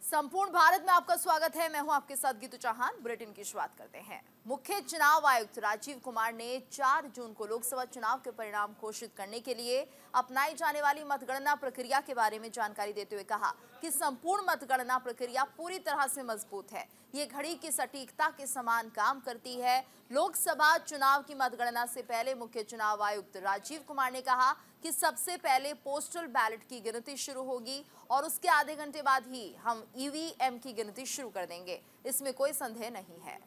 संपूर्ण भारत में आपका स्वागत है। मैं हूं आपके साथ गीतू चौहान। बुलेटिन की शुरुआत करते हैं। मुख्य चुनाव आयुक्त राजीव कुमार ने 4 जून को लोकसभा चुनाव के परिणाम घोषित करने के लिए अपनाई जाने वाली मतगणना प्रक्रिया के बारे में जानकारी देते हुए कहा कि संपूर्ण मतगणना प्रक्रिया पूरी तरह से मजबूत है। ये घड़ी की सटीकता के समान काम करती है। लोकसभा चुनाव की मतगणना से पहले मुख्य चुनाव आयुक्त राजीव कुमार ने कहा कि सबसे पहले पोस्टल बैलेट की गिनती शुरू होगी और उसके आधे घंटे बाद ही हम ईवीएम की गिनती शुरू कर देंगे। इसमें कोई संदेह नहीं है।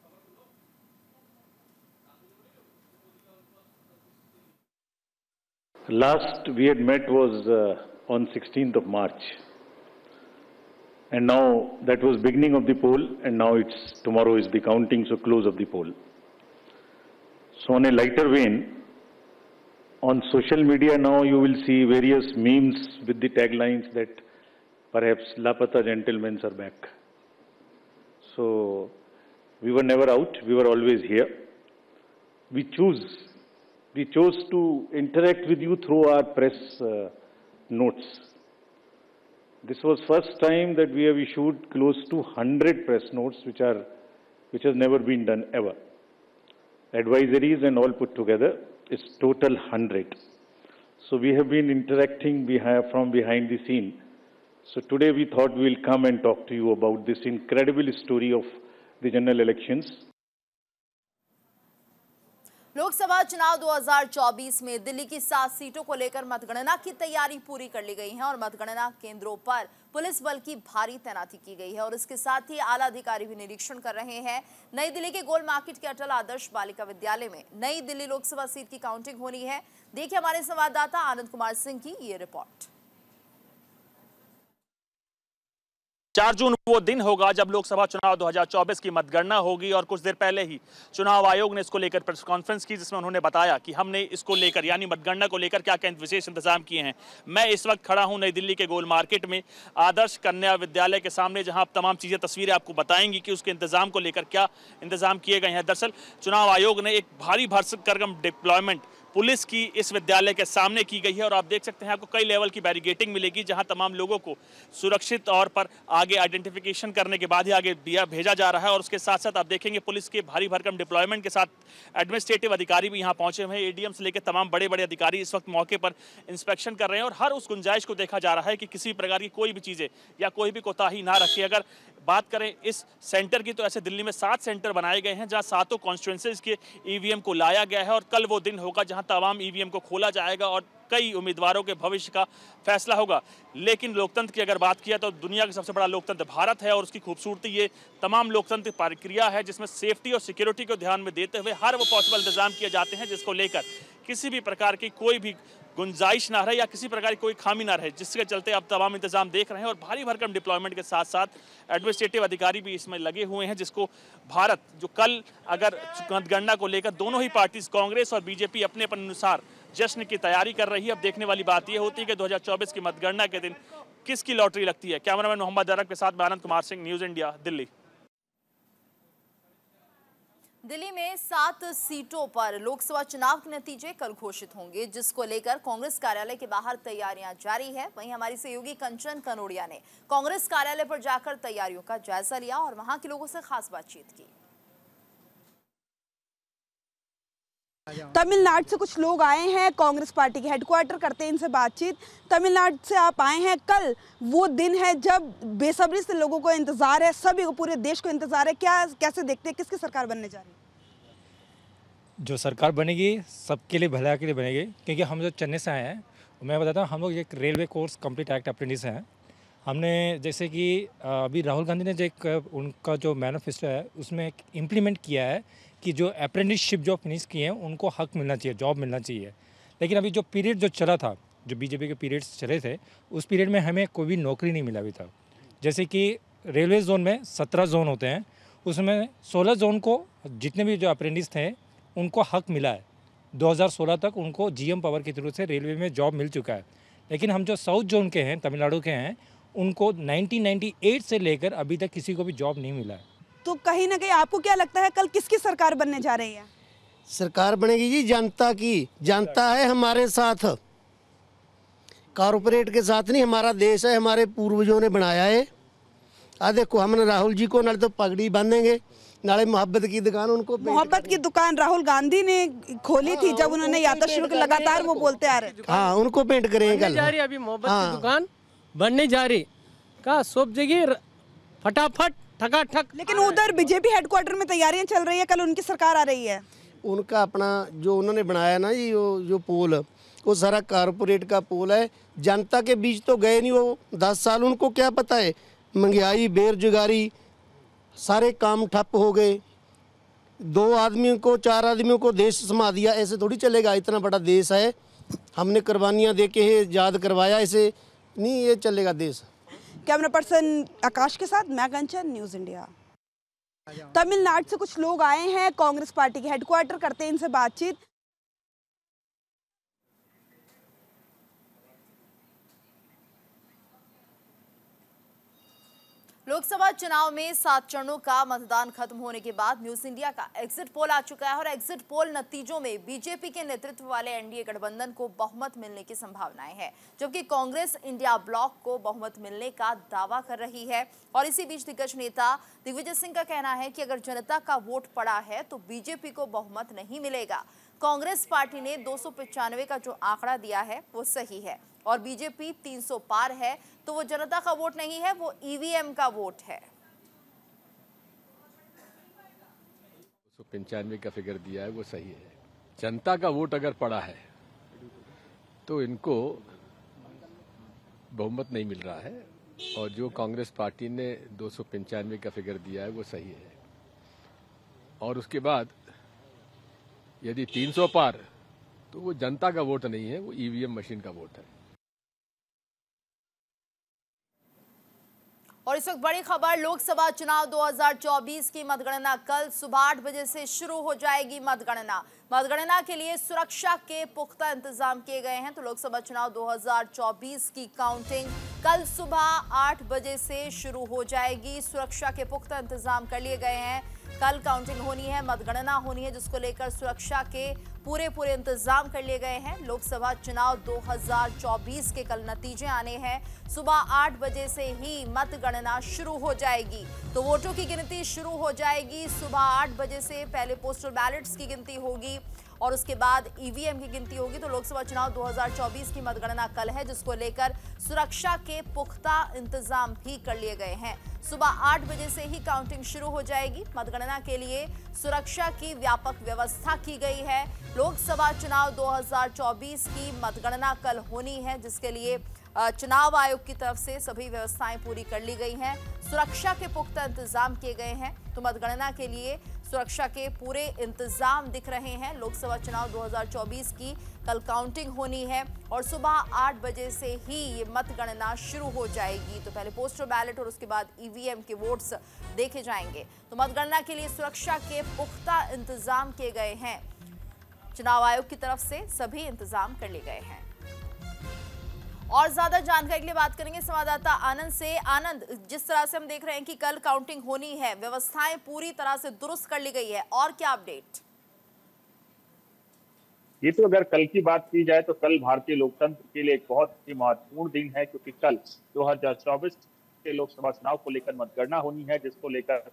Last we had met was on 16th of March, and now that was beginning of the poll, and now tomorrow is the counting, so close of the poll. So on a lighter vein, on social media now you will see various memes with the taglines that perhaps Lapata gentlemen are back. So we were never out, we were always here. We chose to interact with you through our press notes. This was first time that we have issued close to 100 press notes, which has never been done ever. Advisories and all put together is total 100. So we have been interacting from behind the scene. So today we thought we will come and talk to you about this incredible story of the general elections. Lok Sabha चुनाव 2024 में दिल्ली की 7 सीटों को लेकर मतगणना की तैयारी पूरी कर ली गई है और मतगणना केंद्रों पर पुलिस बल की भारी तैनाती की गई है और इसके साथ ही आला अधिकारी भी निरीक्षण कर रहे हैं। नई दिल्ली के गोल मार्केट के अटल आदर्श बालिका विद्यालय में नई दिल्ली लोकसभा सीट की काउंटिंग होनी है। देखिए हमारे संवाददाता आनंद कुमार सिंह की ये रिपोर्ट। 4 जून वो दिन होगा जब लोकसभा चुनाव 2024 की मतगणना होगी और कुछ देर पहले ही चुनाव आयोग ने इसको लेकर प्रेस कॉन्फ्रेंस की, जिसमें उन्होंने बताया कि हमने इसको लेकर यानी मतगणना को लेकर क्या क्या विशेष इंतजाम किए हैं। मैं इस वक्त खड़ा हूं नई दिल्ली के गोल मार्केट में आदर्श कन्या विद्यालय के सामने, जहां तमाम चीजें तस्वीरें आपको बताएंगी कि उसके इंतजाम को लेकर क्या इंतजाम किए गए हैं। दरअसल चुनाव आयोग ने एक भारी भरकम डिप्लॉयमेंट पुलिस की इस विद्यालय के सामने की गई है और आप देख सकते हैं आपको कई लेवल की बैरिकेटिंग मिलेगी, जहां तमाम लोगों को सुरक्षित तौर पर आगे आइडेंटिफिकेशन करने के बाद ही आगे भेजा जा रहा है। और उसके साथ साथ आप देखेंगे पुलिस के भारी भरकम डिप्लॉयमेंट के साथ एडमिनिस्ट्रेटिव अधिकारी भी यहां पहुंचे हुए हैं। एडीएम से लेकर तमाम बड़े बड़े अधिकारी इस वक्त मौके पर इंस्पेक्शन कर रहे हैं और हर उस गुंजाइश को देखा जा रहा है कि किसी प्रकार की कोई भी चीजें या कोई भी कोताही ना रखे। अगर बात करें इस सेंटर की तो ऐसे दिल्ली में 7 सेंटर बनाए गए हैं जहां 7 कॉन्स्टिट्यूएंसीज के ईवीएम को लाया गया है और कल वो दिन होगा जहां तमाम ईवीएम को खोला जाएगा और कई उम्मीदवारों के भविष्य का फैसला होगा। लेकिन लोकतंत्र की अगर बात किया तो दुनिया का सबसे बड़ा लोकतंत्र भारत है और उसकी खूबसूरती ये तमाम लोकतंत्र प्रक्रिया है जिसमें सेफ्टी और सिक्योरिटी को ध्यान में देते हुए हर वो पॉसिबल इंतजाम किए जाते हैं जिसको लेकर किसी भी प्रकार की कोई भी गुंजाइश ना रहे या किसी प्रकार की कोई खामी ना रहे, जिसके चलते अब तमाम इंतजाम देख रहे हैं। और भारी भरकम डिप्लॉयमेंट के साथ साथ एडमिनिस्ट्रेटिव अधिकारी भी इसमें लगे हुए हैं, जिसको भारत जो कल अगर मतगणना को लेकर दोनों ही पार्टीज कांग्रेस और बीजेपी अपने अनुसार जश्न की तैयारी कर रही है। अब देखने वाली बात यह होती है कि 2024 की मतगणना के दिन किसकी लॉटरी लगती है। कैमरामैन मोहम्मद अरब के साथ मैं आनंद कुमार सिंह, न्यूज इंडिया, दिल्ली। दिल्ली में 7 सीटों पर लोकसभा चुनाव के नतीजे कल घोषित होंगे, जिसको लेकर कांग्रेस कार्यालय के बाहर तैयारियां जारी है। वहीं हमारी सहयोगी कंचन कनोडिया ने कांग्रेस कार्यालय पर जाकर तैयारियों का जायजा लिया और वहां के लोगों से खास बातचीत की। तमिलनाडु से कुछ लोग आए हैं, कांग्रेस पार्टी के हेडक्वार्टर करते हैं इनसे बातचीत। तमिलनाडु से आप आए हैं, कल वो दिन है जब बेसब्री से लोगों को इंतजार है, सभी को, पूरे देश को इंतजार है। कैसे देखते हैं, किसकी सरकार बनने जा रही है? जो सरकार बनेगी सबके लिए भला के लिए बनेगी, क्योंकि हम जो चेन्नई से आए हैं, मैं बताता हूँ, हम लोग एक railway course complete act apprentice हैं। हमने जैसे कि अभी राहुल गांधी ने जो एक उनका जो मैनिफेस्टो है उसमें इम्प्लीमेंट किया है कि जो अप्रेंटिसशिप जो फिनिश किए हैं उनको हक मिलना चाहिए, जॉब मिलना चाहिए। लेकिन अभी जो पीरियड जो चला था, जो बीजेपी के पीरियड्स चले थे, उस पीरियड में हमें कोई भी नौकरी नहीं मिला अभी तक। जैसे कि रेलवे जोन में 17 जोन होते हैं, उसमें 16 जोन को जितने भी जो अप्रेंटिस थे उनको हक मिला है। 2016 तक उनको जीएम पावर के थ्रू से रेलवे में जॉब मिल चुका है। लेकिन हम जो साउथ जोन के हैं, तमिलनाडु के हैं, उनको 1998 से लेकर अभी तक किसी को भी जॉब नहीं मिला है। तो कहीं ना कहीं आपको क्या लगता है कल किसकी सरकार बनने जा रही है? सरकार बनेगी जी जनता की। जनता है हमारे साथ, कॉरपोरेट के साथ नहीं। हमारा देश है, हमारे पूर्वजों ने बनाया है। देखो हमने राहुल जी को नाले तो पगड़ी बांधेंगे, नाले मोहब्बत की दुकान उनको मोहब्बत की दुकान राहुल गांधी ने खोली थी जब उन्होंने यात्रा शुरू की, लगातार वो बोलते आ रहे। हाँ उनको पेंट करेंगे कल। जा रही अभी मोहब्बत की दुकान बनने जा रही का सब जगह फटाफट ठकाठक। लेकिन उधर बीजेपी हेडक्वार्टर में तैयारियां चल रही है, कल उनकी सरकार आ रही है। उनका अपना जो उन्होंने बनाया ना ये जो पोल, वो सारा कारपोरेट का पोल है, जनता के बीच तो गए नहीं वो 10 साल। उनको क्या पता है, महंगाई, बेरोजगारी, सारे काम ठप हो गए। 2 आदमियों को 4 आदमियों को देश समा दिया, ऐसे थोड़ी चलेगा। इतना बड़ा देश है, हमने कुर्बानियाँ दे के याद करवाया, ऐसे नहीं ये चलेगा देश। कैमरा पर्सन आकाश के साथ मैं कंचन, न्यूज़ इंडिया। तमिलनाडु से कुछ लोग आए हैं, कांग्रेस पार्टी के हेडक्वार्टर करते हैं इनसे बातचीत। लोकसभा चुनाव में 7 चरणों का मतदान खत्म होने के बाद न्यूज इंडिया का एग्जिट पोल आ चुका है और एग्जिट पोल नतीजों में बीजेपी के नेतृत्व वाले एनडीए गठबंधन को बहुमत मिलने की संभावनाएं हैं, जबकि कांग्रेस इंडिया ब्लॉक को बहुमत मिलने का दावा कर रही है। और इसी बीच दिग्गज नेता दिग्विजय सिंह का कहना है कि अगर जनता का वोट पड़ा है तो बीजेपी को बहुमत नहीं मिलेगा। कांग्रेस पार्टी ने 295 का जो आंकड़ा दिया है वो सही है और बीजेपी 300 पार है, तो वो जनता का वोट नहीं है, वो ईवीएम का वोट है। 295 का फिगर दिया है वो सही है। जनता का वोट अगर पड़ा है तो इनको बहुमत नहीं मिल रहा है और जो कांग्रेस पार्टी ने 295 का फिगर दिया है वो सही है। और उसके बाद यदि 300 पार तो वो जनता का वोट नहीं है, वो ईवीएम मशीन का वोट है। और इस वक्त बड़ी खबर, लोकसभा चुनाव 2024 की मतगणना कल सुबह 8 बजे से शुरू हो जाएगी। मतगणना के लिए सुरक्षा के पुख्ता इंतजाम किए गए हैं। तो लोकसभा चुनाव 2024 की काउंटिंग कल सुबह 8 बजे से शुरू हो जाएगी। सुरक्षा के पुख्ता इंतजाम कर लिए गए हैं। कल काउंटिंग होनी है, मतगणना होनी है, जिसको लेकर सुरक्षा के पूरे इंतजाम कर लिए गए हैं। लोकसभा चुनाव 2024 के कल नतीजे आने हैं। सुबह 8 बजे से ही मतगणना शुरू हो जाएगी, तो वोटों की गिनती शुरू हो जाएगी। सुबह 8 बजे से पहले पोस्टल बैलेट्स की गिनती होगी और उसके बाद ईवीएम की गिनती होगी। तो लोकसभा चुनाव 2024 की मतगणना कल है, जिसको लेकर सुरक्षा के पुख्ता इंतजाम भी कर लिए गए हैं। सुबह 8 बजे से ही काउंटिंग शुरू हो जाएगी। मतगणना के लिए सुरक्षा की व्यापक व्यवस्था की गई है। लोकसभा चुनाव 2024 की मतगणना कल होनी है, जिसके लिए चुनाव आयोग की तरफ से सभी व्यवस्थाएं पूरी कर ली गई हैं। सुरक्षा के पुख्ता इंतजाम किए गए हैं। तो मतगणना के लिए सुरक्षा के पूरे इंतजाम दिख रहे हैं। लोकसभा चुनाव 2024 की कल काउंटिंग होनी है और सुबह 8 बजे से ही ये मतगणना शुरू हो जाएगी। तो पहले पोस्टल बैलेट और उसके बाद ईवीएम के वोट्स देखे जाएंगे। तो मतगणना के लिए सुरक्षा के पुख्ता इंतजाम किए गए हैं। चुनाव आयोग की तरफ से सभी इंतजाम कर लिए गए हैं। और ज्यादा जानकारी के लिए बात करेंगे संवाददाता आनंद से। आनंद, जिस तरह से हम देख रहे हैं कि कल काउंटिंग होनी है, व्यवस्थाएं पूरी तरह से दुरुस्त कर ली गई है, और क्या अपडेट? ये तो अगर कल की बात की जाए तो कल भारतीय लोकतंत्र के लिए एक बहुत ही महत्वपूर्ण दिन है, क्योंकि कल 2024 के लोकसभा चुनाव को लेकर मतगणना होनी है, जिसको लेकर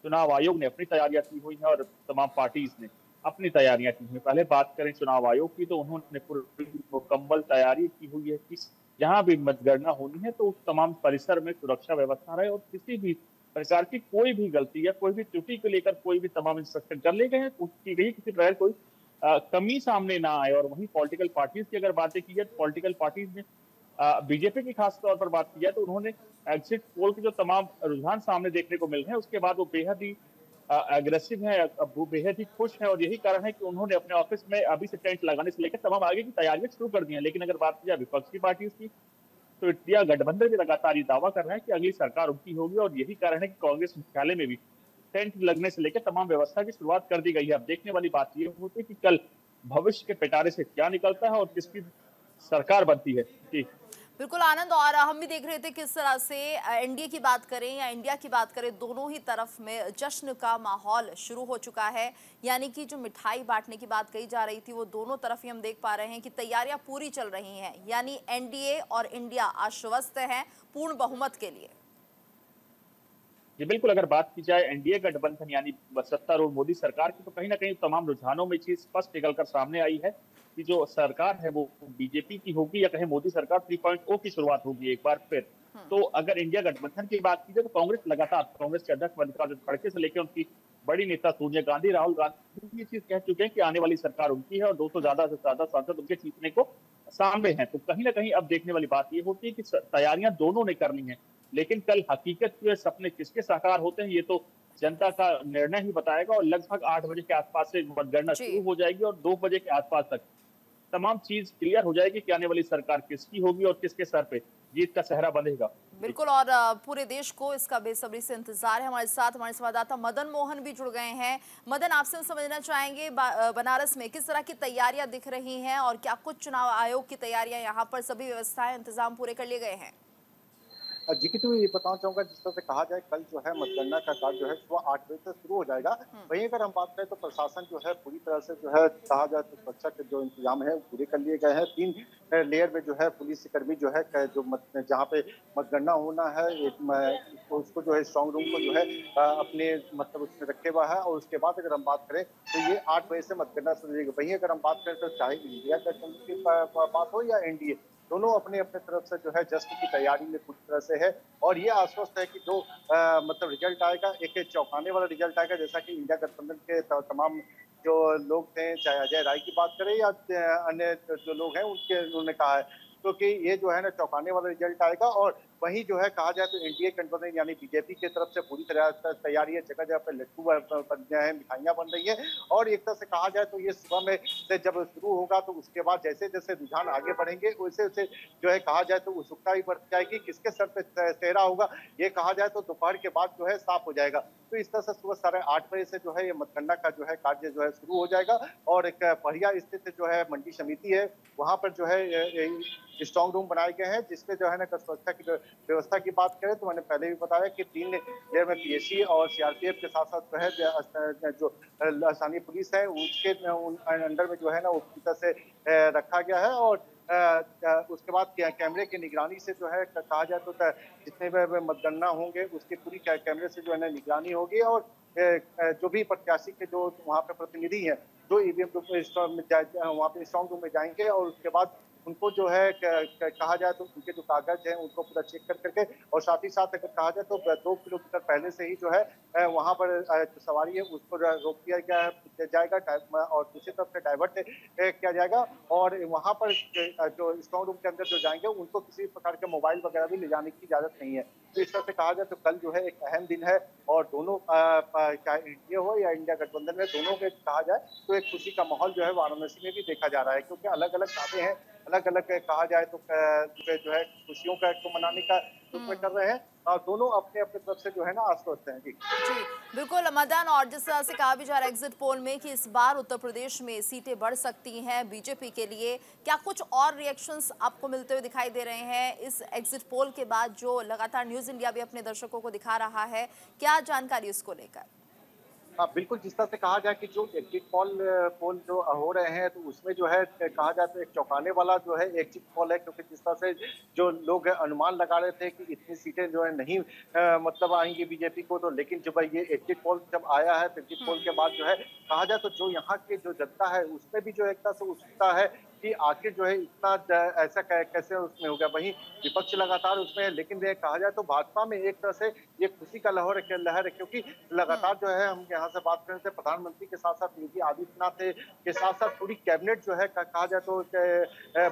चुनाव आयोग ने अपनी तैयारियां की हुई है और तमाम पार्टीज ने अपनी तैयारियां की हुई। पहले बात करें चुनाव आयोग की, तो उन्होंने पूरी मुकम्मल तैयारी की हुई है कि जहां भी मतगणना होनी है तो उस तमाम परिसर में सुरक्षा व्यवस्था रहे और किसी भी प्रकार की कोई भी गलती या कोई भी त्रुटि को लेकर कोई भी तमाम इंस्ट्रक्शन कर लिए गए हैं, की गई किसी प्रकार कोई कमी सामने ना आए। और वहीं पॉलिटिकल पार्टीज की अगर बातें की जाए तो पॉलिटिकल पार्टीज ने बीजेपी की खास तौर पर बात की जाए तो उन्होंने एग्जिट पोल के जो तमाम रुझान सामने देखने को मिल रहे हैं, उसके बाद वो बेहद ही एग्रेसिव है, वो बेहद ही खुश है और यही कारण है कि उन्होंने अपने ऑफिस में अभी से टेंट लगाने से लेकर तमाम आगे की तैयारियां शुरू कर दी हैं। लेकिन अगर बात की जाए विपक्ष की पार्टी की, तो इंडिया गठबंधन भी लगातार ये दावा कर रहा है कि अगली सरकार उनकी होगी और यही कारण है कि कांग्रेस मुख्यालय में भी टेंट लगने से लेकर तमाम व्यवस्था की शुरुआत कर दी गई है। अब देखने वाली बात ये होती है कि कल भविष्य के पिटारे से क्या निकलता है और किसकी सरकार बनती है। जी बिल्कुल आनंद, और हम भी देख रहे थे किस तरह से एनडीए की बात करें या इंडिया की बात करें, दोनों ही तरफ में जश्न का माहौल शुरू हो चुका है। यानी कि जो मिठाई बांटने की बात कही जा रही थी, वो दोनों तरफ ही हम देख पा रहे हैं कि तैयारियां पूरी चल रही हैं। यानी एनडीए और इंडिया आश्वस्त हैं पूर्ण बहुमत के लिए। जी बिल्कुल, अगर बात की जाए एनडीए गठबंधन यानी सत्तारूढ़ मोदी सरकार की, तो कहीं ना कहीं तमाम रुझानों में चीज स्पष्ट निकलकर सामने आई है कि जो सरकार है वो बीजेपी की होगी या कहीं मोदी सरकार 3.0 की शुरुआत होगी एक बार फिर। तो अगर इंडिया गठबंधन की बात की जाए तो कांग्रेस लगातार, कांग्रेस के अध्यक्ष मल्लिकार्जुन खड़गे से लेकर उनकी बड़ी नेता सोनिया गांधी, राहुल गांधी ये चीज कह चुके हैं कि आने वाली सरकार उनकी है और 200 ज्यादा से ज्यादा सांसद उनके जीतने को सामने हैं। तो कहीं ना कहीं अब देखने वाली बात ये होती है कि तैयारियां दोनों ने करनी है, लेकिन कल हकीकत के सपने किसके साकार होते हैं ये तो जनता का निर्णय ही बताएगा। और लगभग 8 बजे के आसपास से मतगणना शुरू हो जाएगी और 2 बजे के आसपास तक तमाम चीज क्लियर हो जाएगी कि आने वाली सरकार किसकी होगी और किसके सर पे जीत का सेहरा बंधेगा। बिल्कुल, और पूरे देश को इसका बेसब्री से इंतजार है। हमारे साथ हमारे संवाददाता मदन मोहन भी जुड़ गए हैं। मदन, आपसे हम समझना चाहेंगे बनारस में किस तरह की तैयारियां दिख रही हैं और क्या कुछ चुनाव आयोग की तैयारियां यहाँ पर सभी व्यवस्थाएं इंतजाम पूरे कर लिए गए हैं? जी की तो ये बताना चाहूंगा, जिस तरह से कहा जाए कल जो है मतगणना का कार्य जो है सुबह 8 बजे से शुरू हो जाएगा। वहीं अगर हम बात करें तो प्रशासन जो है पूरी तरह से जो है कहा जाए तो सुरक्षा के जो इंतजाम है पूरे कर लिए गए हैं। 3 लेयर में जो है पुलिस कर्मी जो है जो जहाँ पे मतगणना होना है उसको जो है स्ट्रांग रूम को जो है अपने मतलब उसमें रखे हुआ है। और उसके बाद अगर हम बात करें तो ये 8 बजे से मतगणना शुरू होगी। वहीं अगर हम बात करें तो चाहे इंडिया गठबंधन की बात हो या एनडीए, दोनों अपने अपने तरफ से जो है जश्न की तैयारी में पूरी तरह से है। और ये आश्वस्त है कि जो मतलब रिजल्ट आएगा एक चौंकाने वाला रिजल्ट आएगा। जैसा कि इंडिया गठबंधन के तमाम जो लोग थे, चाहे अजय राय की बात करें या अन्य जो लोग हैं उन्होंने कहा है, क्योंकि ये जो है ना चौंकाने वाला रिजल्ट आएगा। और वहीं जो है कहा जाए तो एनडीए गठबंधन यानी बीजेपी की तरफ से पूरी तरह तैयारी है। जगह जगह पे लड्डू बन गए हैं, मिठाइयां बन रही है। और एक तरह से कहा जाए तो ये सुबह में से जब शुरू होगा तो उसके बाद जैसे जैसे रुझान आगे बढ़ेंगे वैसे वैसे जो है कहा जाए तो उत्सुकता भी बढ़ जाएगी। किसके सर पे सेहरा होगा ये कहा जाए तो दोपहर के बाद जो है साफ हो जाएगा। तो इस तरह से सुबह 8:30 बजे से जो है ये मतगणना का जो है कार्य जो है शुरू हो जाएगा। और एक पहिया स्थित जो है मंडी समिति है वहां पर जो है स्ट्रांग रूम बनाए गए हैं, जिसपे जो है ना सुरक्षा की व्यवस्था की बात करें तो मैंने पहले भी बताया कि 3 लेयर में पीएसी और सीआरपीएफ के साथ साथ जो है जो स्थानीय पुलिस है उसके अंडर में जो है ना वो पूरी तरह से रखा गया है। और उसके बाद कैमरे की निगरानी से जो है कहा जाए तो जितने भी मतगणना होंगे उसकी पूरी कैमरे से जो है ना निगरानी होगी। और जो भी प्रत्याशी के जो वहाँ पे प्रतिनिधि हैं जो ईवीएम वहाँ पे स्ट्रांग रूम में जाएंगे और उसके बाद उनको जो है कहा जाए तो उनके जो कागज हैं उनको पूरा चेक कर करके, और साथ ही साथ अगर कहा जाए तो 2 किलोमीटर पहले से ही जो है वहाँ पर जो सवारी है उसको रोक दिया जाएगा और दूसरी तरफ से डाइवर्ट किया जाएगा। और वहाँ पर जो स्ट्रांग रूम के अंदर जो जाएंगे उनको किसी प्रकार के मोबाइल वगैरह भी ले जाने की इजाजत नहीं है। तो इस तरह से कहा जाए तो कल जो है एक अहम दिन है और दोनों चाहे इंडिया हो या इंडिया गठबंधन में दोनों में कहा जाए तो एक खुशी का माहौल जो है वाराणसी में भी देखा जा रहा है, क्योंकि अलग अलग दावे हैं, अलग अलग कहा जाए तो जो है खुशियों को मनाने का में कर रहे हैं और दोनों अपने अपने तरफ से जो है ना आश्वस्त हैं। जी बिल्कुल मदन, और जिस तरह से कहा भी जा रहा है एग्जिट पोल में कि इस बार उत्तर प्रदेश में सीटें बढ़ सकती हैं बीजेपी के लिए, क्या कुछ और रिएक्शंस आपको मिलते हुए दिखाई दे रहे हैं इस एग्जिट पोल के बाद जो लगातार न्यूज इंडिया भी अपने दर्शकों को दिखा रहा है? क्या जानकारी उसको लेकर? हाँ बिल्कुल, जिस तरह से कहा जाए कि जो एग्जिट पोल जो हो रहे हैं तो उसमें जो है कहा जाए तो एक चौंकाने वाला जो है एग्जिट पोल है, क्योंकि जिस तरह से जो लोग अनुमान लगा रहे थे कि इतनी सीटें जो है नहीं मतलब आएंगी बीजेपी को, तो लेकिन जब ये एग्जिट पोल जब आया है तो एग्जिट पोल के बाद जो है कहा जाए तो जो यहाँ की जो जनता है उसमें भी जो एक तरह से उत्सुकता है कि आखिर जो है इतना ऐसा कैसे उसमें हो गया। वहीं विपक्ष लगातार उसमें है, लेकिन ये कहा जाए तो भाजपा में एक तरह से ये खुशी का लहर है, क्योंकि लगातार जो है हम यहाँ से बात कर रहे थे प्रधानमंत्री के साथ साथ योगी आदित्यनाथ के साथ साथ पूरी कैबिनेट जो है कहा जाए तो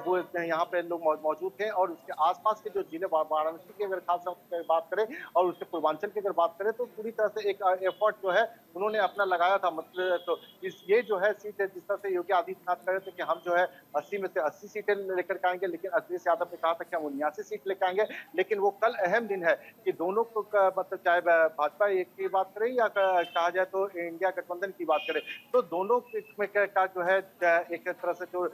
वो यहाँ पे लोग मौजूद थे। और उसके आसपास के जो जिले वाराणसी की अगर खास बात करें और उसके पूर्वांचल की अगर बात करें तो पूरी तरह से एक एफर्ट जो है उन्होंने अपना लगाया था। मतलब तो ये जो है सीट है जिस तरह से योगी आदित्यनाथ कह रहे थे कि हम जो है 80 में से 80 सीटें लेकर के आएंगे, लेकिन अखिलेश यादव ने कहा था कि हम 79 सीट लेकर आएंगे। लेकिन वो कल अहम दिन है कि दोनों को मतलब चाहे भाजपा एक की बात करें या कहा जाए तो इंडिया गठबंधन की बात करें तो दोनों में का जो है एक तरह से जो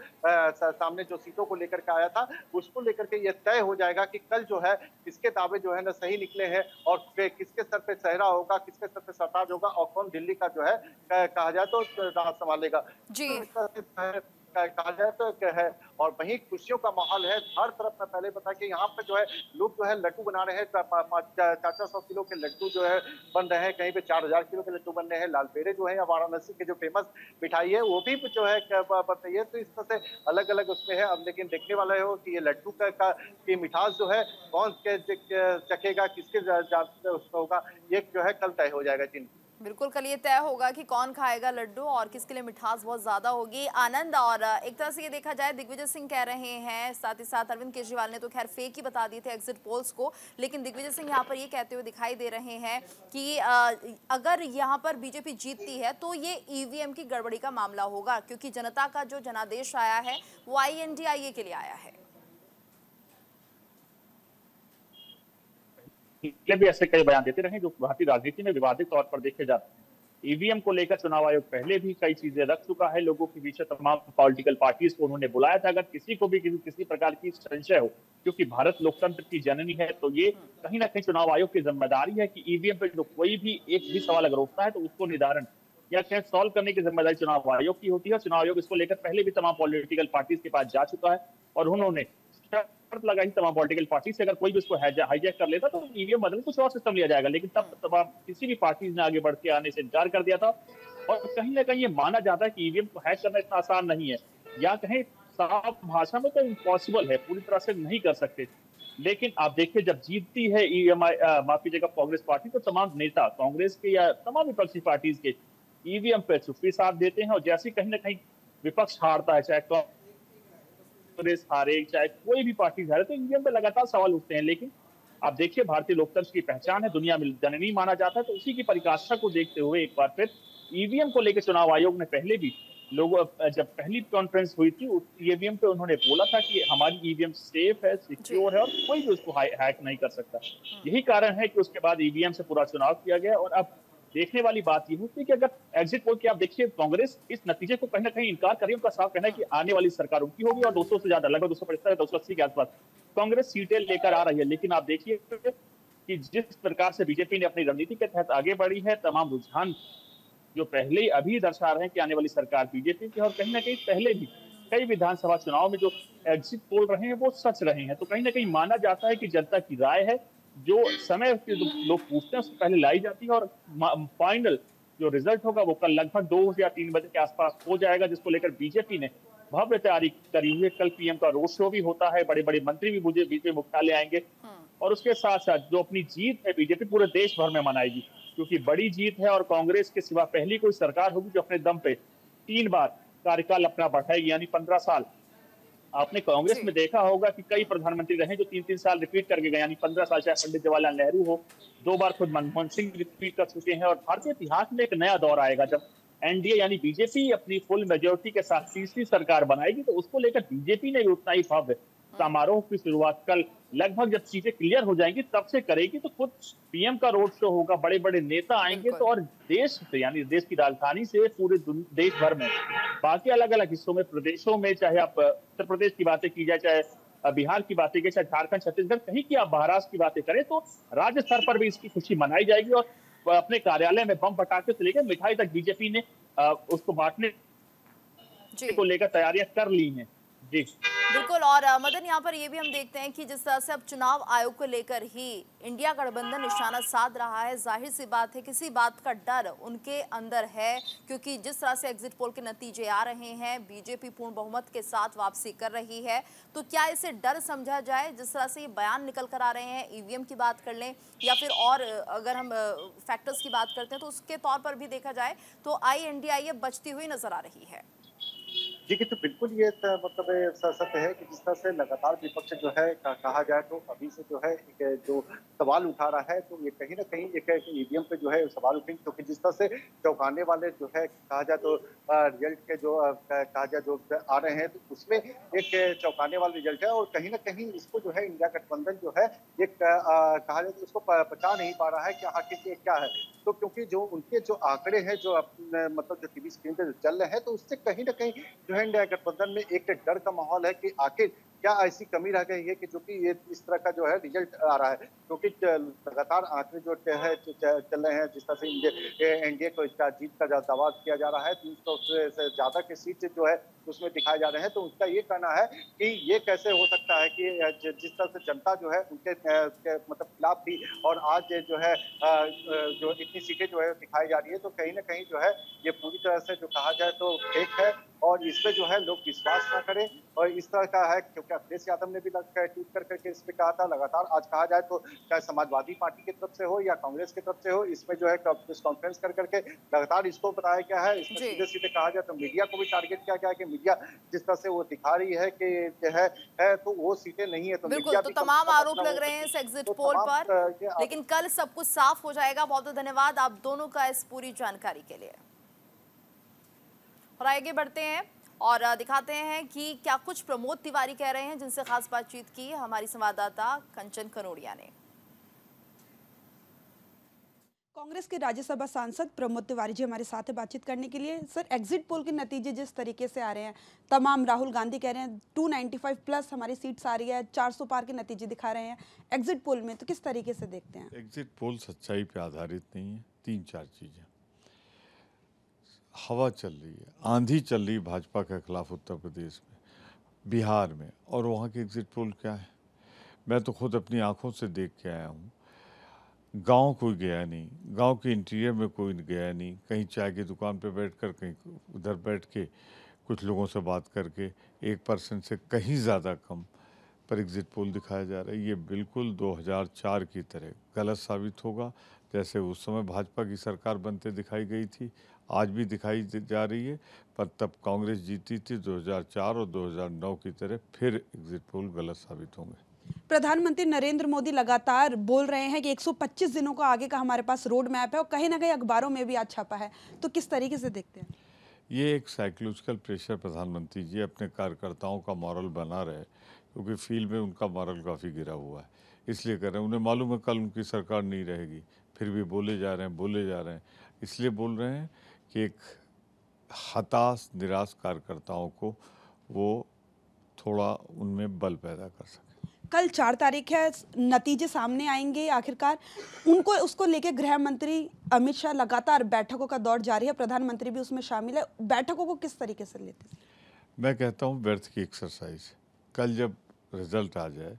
सामने जो सीटों को लेकर के आया था उसको लेकर के ये तय हो जाएगा कि कल जो है किसके दावे जो है ना सही निकले हैं और किसके सर पे सेहरा होगा, किसके सर पे सरताज होगा और कौन दिल्ली का जो है कहा जाए तो राज संभालेगा। जी कहा जाए तो है। और वहीं खुशियों का माहौल है हर तरफ। मैं पहले बता कि यहाँ पे जो है लोग जो है लड्डू बना रहे हैं, 400 किलो के लड्डू जो है बन रहे हैं, कहीं पे 4000 किलो के लड्डू बन रहे हैं। लाल पेड़े जो है या वाराणसी के जो फेमस मिठाई है वो भी जो है बन रही है। तो इस तरह से अलग अलग उसमें है। अब लेकिन देखने वाला है कि ये लड्डू की मिठास जो है कौन चखेगा, किसके उसका होगा, ये जो है कल तय हो जाएगा। बिल्कुल कल ये तय होगा कि कौन खाएगा लड्डू और किसके लिए मिठास बहुत ज्यादा होगी। आनंद, और एक तरह से ये देखा जाए दिग्विजय सिंह कह रहे हैं, साथ ही साथ अरविंद केजरीवाल ने तो खैर फेक ही बता दिए थे एग्जिट पोल्स को, लेकिन दिग्विजय सिंह यहाँ पर ये कहते हुए दिखाई दे रहे हैं कि अगर यहाँ पर बीजेपी जीतती है तो ये ईवीएम की गड़बड़ी का मामला होगा, क्योंकि जनता का जो जनादेश आया है वो INDIA के लिए आया है। भी ऐसे कई बयान देते रहे जो भारतीय राजनीति में विवादित तौर पर देखे जाते हैं। ईवीएम को लेकर चुनाव आयोग पहले भी कई चीजें रख चुका है लोगों के बीच। तमाम पॉलिटिकल पार्टीज को उन्होंने बुलाया था, अगर किसी को भी किसी प्रकार की संशय हो, क्योंकि भारत लोकतंत्र की जननी है, तो ये कहीं ना कहीं चुनाव आयोग की जिम्मेदारी है कि ईवीएम पे जो कोई भी एक भी सवाल अगर उठता है तो उसको निदान या कहीं सॉल्व करने की जिम्मेदारी चुनाव आयोग की होती है। चुनाव आयोग इसको लेकर पहले भी तमाम पॉलिटिकल पार्टीज के पास जा चुका है और उन्होंने शर्त लगाई तमाम पॉलिटिकल पार्टी से, अगर कोई भी उसको हाईजैक कर लेता तो ईवीएम बदल कुछ और सिस्टम लिया जाएगा। लेकिन तब तमाम किसी भी पार्टी ने आगे बढ़ के आने से इनकार कर दिया था और कहीं ना कहीं ये माना जाता है कि ईवीएम को हैक करना इतना आसान नहीं है, या कहीं साफ भाषा में तो इम्पॉसिबल है, पूरी तरह से नहीं कर सकते। लेकिन आप देखिए जब जीतती है माफ कीजिएगा कांग्रेस पार्टी, तो तमाम नेता कांग्रेस के या तमाम विपक्षी पार्टीज के ईवीएम पे चुप्पी साथ देते हैं, और जैसे कहीं ना कहीं विपक्ष हारता है, चाहे कांग्रेस हारे चाहे कोई भी पार्टी हारे, तो ईवीएम पे लगातार सवाल उठते हैं। लेकिन आप देखिए भारतीय लोकतंत्र की पहचान है, दुनिया में जननी माना जाता है, तो उसी की परिकाष्ठा को देखते हुए एक बार फिर ईवीएम को लेकर चुनाव आयोग ने पहले भी लोगों जब पहली कॉन्फ्रेंस हुई थी ईवीएम पे उन्होंने बोला था कि हमारी ईवीएम सेफ है, सिक्योर है और कोई भी उसको हैक नहीं कर सकता। यही कारण है कि उसके बाद ईवीएम से पूरा चुनाव किया गया। और अब देखने वाली बात ये होती है कि अगर एग्जिट पोल की आप देखिए कांग्रेस इस नतीजे को कहीं ना कहीं इनकार कर रही है, उनका साफ कहना है कि आने वाली सरकार उनकी होगी और 200 से ज्यादा, लगभग 275 280 के आसपास कांग्रेस सीटें लेकर आ रही है। लेकिन आप देखिए कि जिस प्रकार से बीजेपी ने अपनी रणनीति के तहत आगे बढ़ी है, तमाम रुझान जो पहले अभी दर्शा रहे हैं कि आने वाली सरकार बीजेपी की, और कहीं ना कहीं पहले भी कई विधानसभा चुनाव में जो एग्जिट पोल रहे हैं वो सच रहे हैं। तो कहीं ना कहीं माना जाता है कि जनता की राय है जो समय लोग पूछते हैं उससे पहले लाई जाती है, और फाइनल जो रिजल्ट होगा वो कल लगभग 2 या 3 बजे के आसपास हो जाएगा, जिसको लेकर बीजेपी ने भव्य तैयारी करी हुई है। कल पीएम का रोड शो भी होता है, बड़े बड़े मंत्री भी बीजेपी मुख्यालय आएंगे, और उसके साथ साथ जो अपनी जीत है बीजेपी पूरे देश भर में मनाएगी, क्योंकि बड़ी जीत है और कांग्रेस के सिवा पहली कोई सरकार होगी जो अपने दम पे 3 बार कार्यकाल अपना बढ़ाएगी, यानी 15 साल। आपने कांग्रेस में देखा होगा कि कई प्रधानमंत्री रहे जो 3-3 साल रिपीट करके गए, यानी 15 साल, चाहे पंडित जवाहरलाल नेहरू हो, 2 बार खुद मनमोहन सिंह रिपीट कर चुके हैं। और भारतीय इतिहास में एक नया दौर आएगा जब एनडीए यानी बीजेपी अपनी फुल मेजोरिटी के साथ तीसरी सरकार बनाएगी, तो उसको लेकर बीजेपी ने भी उतना ही भव्य समारोह की शुरुआत कल लगभग जब चीजें क्लियर हो जाएंगी तब से करेगी। तो खुद पीएम का रोड शो होगा, बड़े बड़े नेता आएंगे, तो और देश से यानी देश की राजधानी से पूरे देश भर में बाकी अलग अलग हिस्सों में, प्रदेशों में, चाहे आप उत्तर प्रदेश की बातें की जाए, चाहे बिहार की बातें की, चाहे झारखंड, छत्तीसगढ़, कहीं की आप महाराष्ट्र की बातें करें, तो राज्य स्तर पर भी इसकी खुशी मनाई जाएगी। और अपने कार्यालय में बम पटाखे से लेकर मिठाई तक बीजेपी ने उसको बांटने को लेकर तैयारियां कर ली हैं। जी बिल्कुल। और मदन, यहाँ पर ये भी हम देखते हैं कि जिस तरह से अब चुनाव आयोग को लेकर ही इंडिया गठबंधन निशाना साध रहा है, जाहिर सी बात है किसी बात का डर उनके अंदर है, क्योंकि जिस तरह से एग्जिट पोल के नतीजे आ रहे हैं, बीजेपी पूर्ण बहुमत के साथ वापसी कर रही है, तो क्या इसे डर समझा जाए? जिस तरह से ये बयान निकल कर आ रहे हैं, ईवीएम की बात कर लें या फिर और अगर हम फैक्टर्स की बात करते हैं तो उसके तौर पर भी देखा जाए तो INDIA बचती हुई नजर आ रही है। देखिए, तो बिल्कुल ये मतलब सत्य है कि जिस तरह से लगातार विपक्ष जो है कहा जाए तो अभी से जो है एक जो सवाल उठा रहा है, तो ये कहीं ना कहीं एक ईवीएम पे जो है सवाल उठेंगे, क्योंकि जिस तरह से चौंकाने वाले जो है कहा जाए तो रिजल्ट के जो कहा जाए जो आ रहे हैं, तो उसमें एक चौंकाने वाला रिजल्ट है। और कहीं ना कहीं इसको जो है इंडिया गठबंधन जो है एक कहा जाए तो उसको पचा नहीं पा रहा है कि आखिर क्या है। तो क्योंकि जो उनके जो आंकड़े हैं जो मतलब जो टीवी स्क्रीन पे चल रहे हैं, तो उससे कहीं ना कहीं जो है इंडिया गठबंधन में एक डर का माहौल है कि आखिर क्या ऐसी कमी रह गई है कि जो कि ये इस तरह का जो है रिजल्ट आ रहा है, क्योंकि लगातार आंकड़े जो है चल रहे हैं, जिस तरह से एनडीए को इसका जीत का दावा किया जा रहा है, 300 से ज्यादा के सीट जो है उसमें दिखाए जा रहे हैं। तो उनका ये कहना है कि ये कैसे हो सकता है कि जिस तरह से जनता जो है उनके मतलब खिलाफ थी और आज जो है जो इतनी सीटें जो है दिखाई जा रही है, तो कहीं ना कहीं जो है ये पूरी तरह से जो कहा जाए तो फेक है और इसमें जो है लोग विश्वास ना करें। और इस तरह का है क्योंकि अखिलेश यादव ने भी ट्वीट करके इस पे कहा था। लगातार आज कहा जाए तो चाहे समाजवादी पार्टी की तरफ से हो या कांग्रेस की तरफ से हो, इसमें जो है प्रेस कॉन्फ्रेंस करके लगातार इसको बताया गया है। इसमें सीधे सीधे कहा जाए तो मीडिया को भी टारगेट किया गया है कि मीडिया जिस तरह से वो दिखा रही है कि जो है तो वो सीटें नहीं है। तो बिल्कुल, तो तमाम आरोप लग रहे हैं इस एग्जिट पोल पर, लेकिन कल सब कुछ साफ हो जाएगा। बहुत बहुत धन्यवाद आप दोनों का इस पूरी जानकारी के लिए। और आगे बढ़ते हैं और दिखाते हैं कि क्या कुछ प्रमोद तिवारी कह रहे हैं, जिनसे खास बातचीत की हमारी संवाददाता कंचन कनोडिया ने। कांग्रेस के राज्यसभा सांसद प्रमोद तिवारी जी हमारे साथ है बातचीत करने के लिए। सर, एग्जिट पोल के नतीजे जिस तरीके से आ रहे हैं, तमाम राहुल गांधी कह रहे हैं 295 प्लस हमारी सीट्स आ रही है, 400 पार के नतीजे दिखा रहे हैं एग्जिट पोल में, तो किस तरीके से देखते हैं? एग्जिट पोल सच्चाई पे आधारित नहीं है। 3-4 चीजें, हवा चल रही है, आंधी चल रही भाजपा के खिलाफ उत्तर प्रदेश में, बिहार में, और वहाँ के एग्जिट पोल क्या है? मैं तो खुद अपनी आंखों से देख के आया हूँ। गांव कोई गया नहीं, गांव के इंटीरियर में कोई गया नहीं, कहीं चाय की दुकान पे बैठकर, कहीं उधर बैठ के कुछ लोगों से बात करके 1% से कहीं ज़्यादा कम पर एग्जिट पोल दिखाया जा रहा है। ये बिल्कुल 2004 की तरह गलत साबित होगा। जैसे उस समय भाजपा की सरकार बनते दिखाई गई थी, आज भी दिखाई जा रही है, पर तब कांग्रेस जीती थी। 2004 और 2009 की तरह फिर एग्जिट पोल गलत साबित होंगे। प्रधानमंत्री नरेंद्र मोदी लगातार बोल रहे हैं कि 125 दिनों का आगे का हमारे पास रोड मैप है और कहीं ना कहीं अखबारों में भी आज छपा है, तो किस तरीके से देखते हैं? ये एक साइकोलॉजिकल प्रेशर प्रधानमंत्री जी अपने कार्यकर्ताओं का मॉरल बना रहे, क्योंकि फील्ड में उनका मॉरल काफ़ी गिरा हुआ है, इसलिए कर रहे हैं। उन्हें मालूम है कल उनकी सरकार नहीं रहेगी, फिर भी बोले जा रहे हैं, इसलिए बोल रहे हैं कि एक हताश निराश कार्यकर्ताओं को वो थोड़ा उनमें बल पैदा कर सके। कल 4 तारीख है, नतीजे सामने आएंगे आखिरकार, उनको उसको लेके गृह मंत्री अमित शाह लगातार बैठकों का दौर जारी है, प्रधानमंत्री भी उसमें शामिल है। बैठकों को किस तरीके से लेते हैं? मैं कहता हूँ व्यर्थ की एक्सरसाइज। कल जब रिजल्ट आ जाए,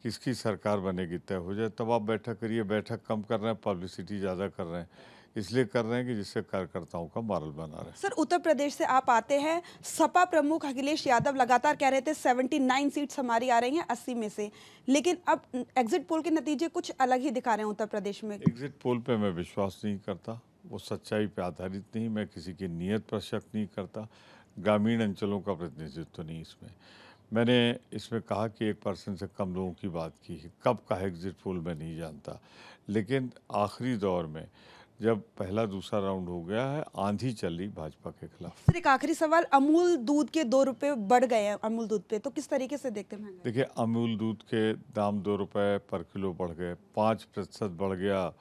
किसकी सरकार बनेगी तय हो जाए, तब आप बैठक करिए। बैठक कम कर रहे हैं, पब्लिसिटी ज़्यादा कर रहे हैं, इसलिए कर रहे हैं कि जिससे कार्यकर्ताओं का मॉरल बना रहे। सर, उत्तर प्रदेश से आप आते हैं, सपा प्रमुख अखिलेश यादव लगातार कह रहे थे 79 सीट्स हमारी आ रही हैं 80 में से, लेकिन अब एग्जिट पोल के नतीजे कुछ अलग ही दिखा रहे हैं उत्तर प्रदेश में। एग्जिट पोल पे मैं विश्वास नहीं करता, वो सच्चाई पे आधारित नहीं। मैं किसी की नीयत पर शक नहीं करता। ग्रामीण अंचलों का प्रतिनिधित्व नहीं इसमें। मैंने इसमें कहा कि 1% से कम लोगों की बात की है। कब का एग्जिट पोल मैं नहीं जानता, लेकिन आखिरी दौर में जब पहला दूसरा राउंड हो गया है, आंधी चल रही भाजपा के खिलाफ। सर, एक आखिरी सवाल, अमूल दूध के 2 रुपए बढ़ गए हैं अमूल दूध पे, तो किस तरीके से देखते हैं? देखिए, अमूल दूध के दाम 2 रुपए पर किलो बढ़ गए, 5% बढ़ गया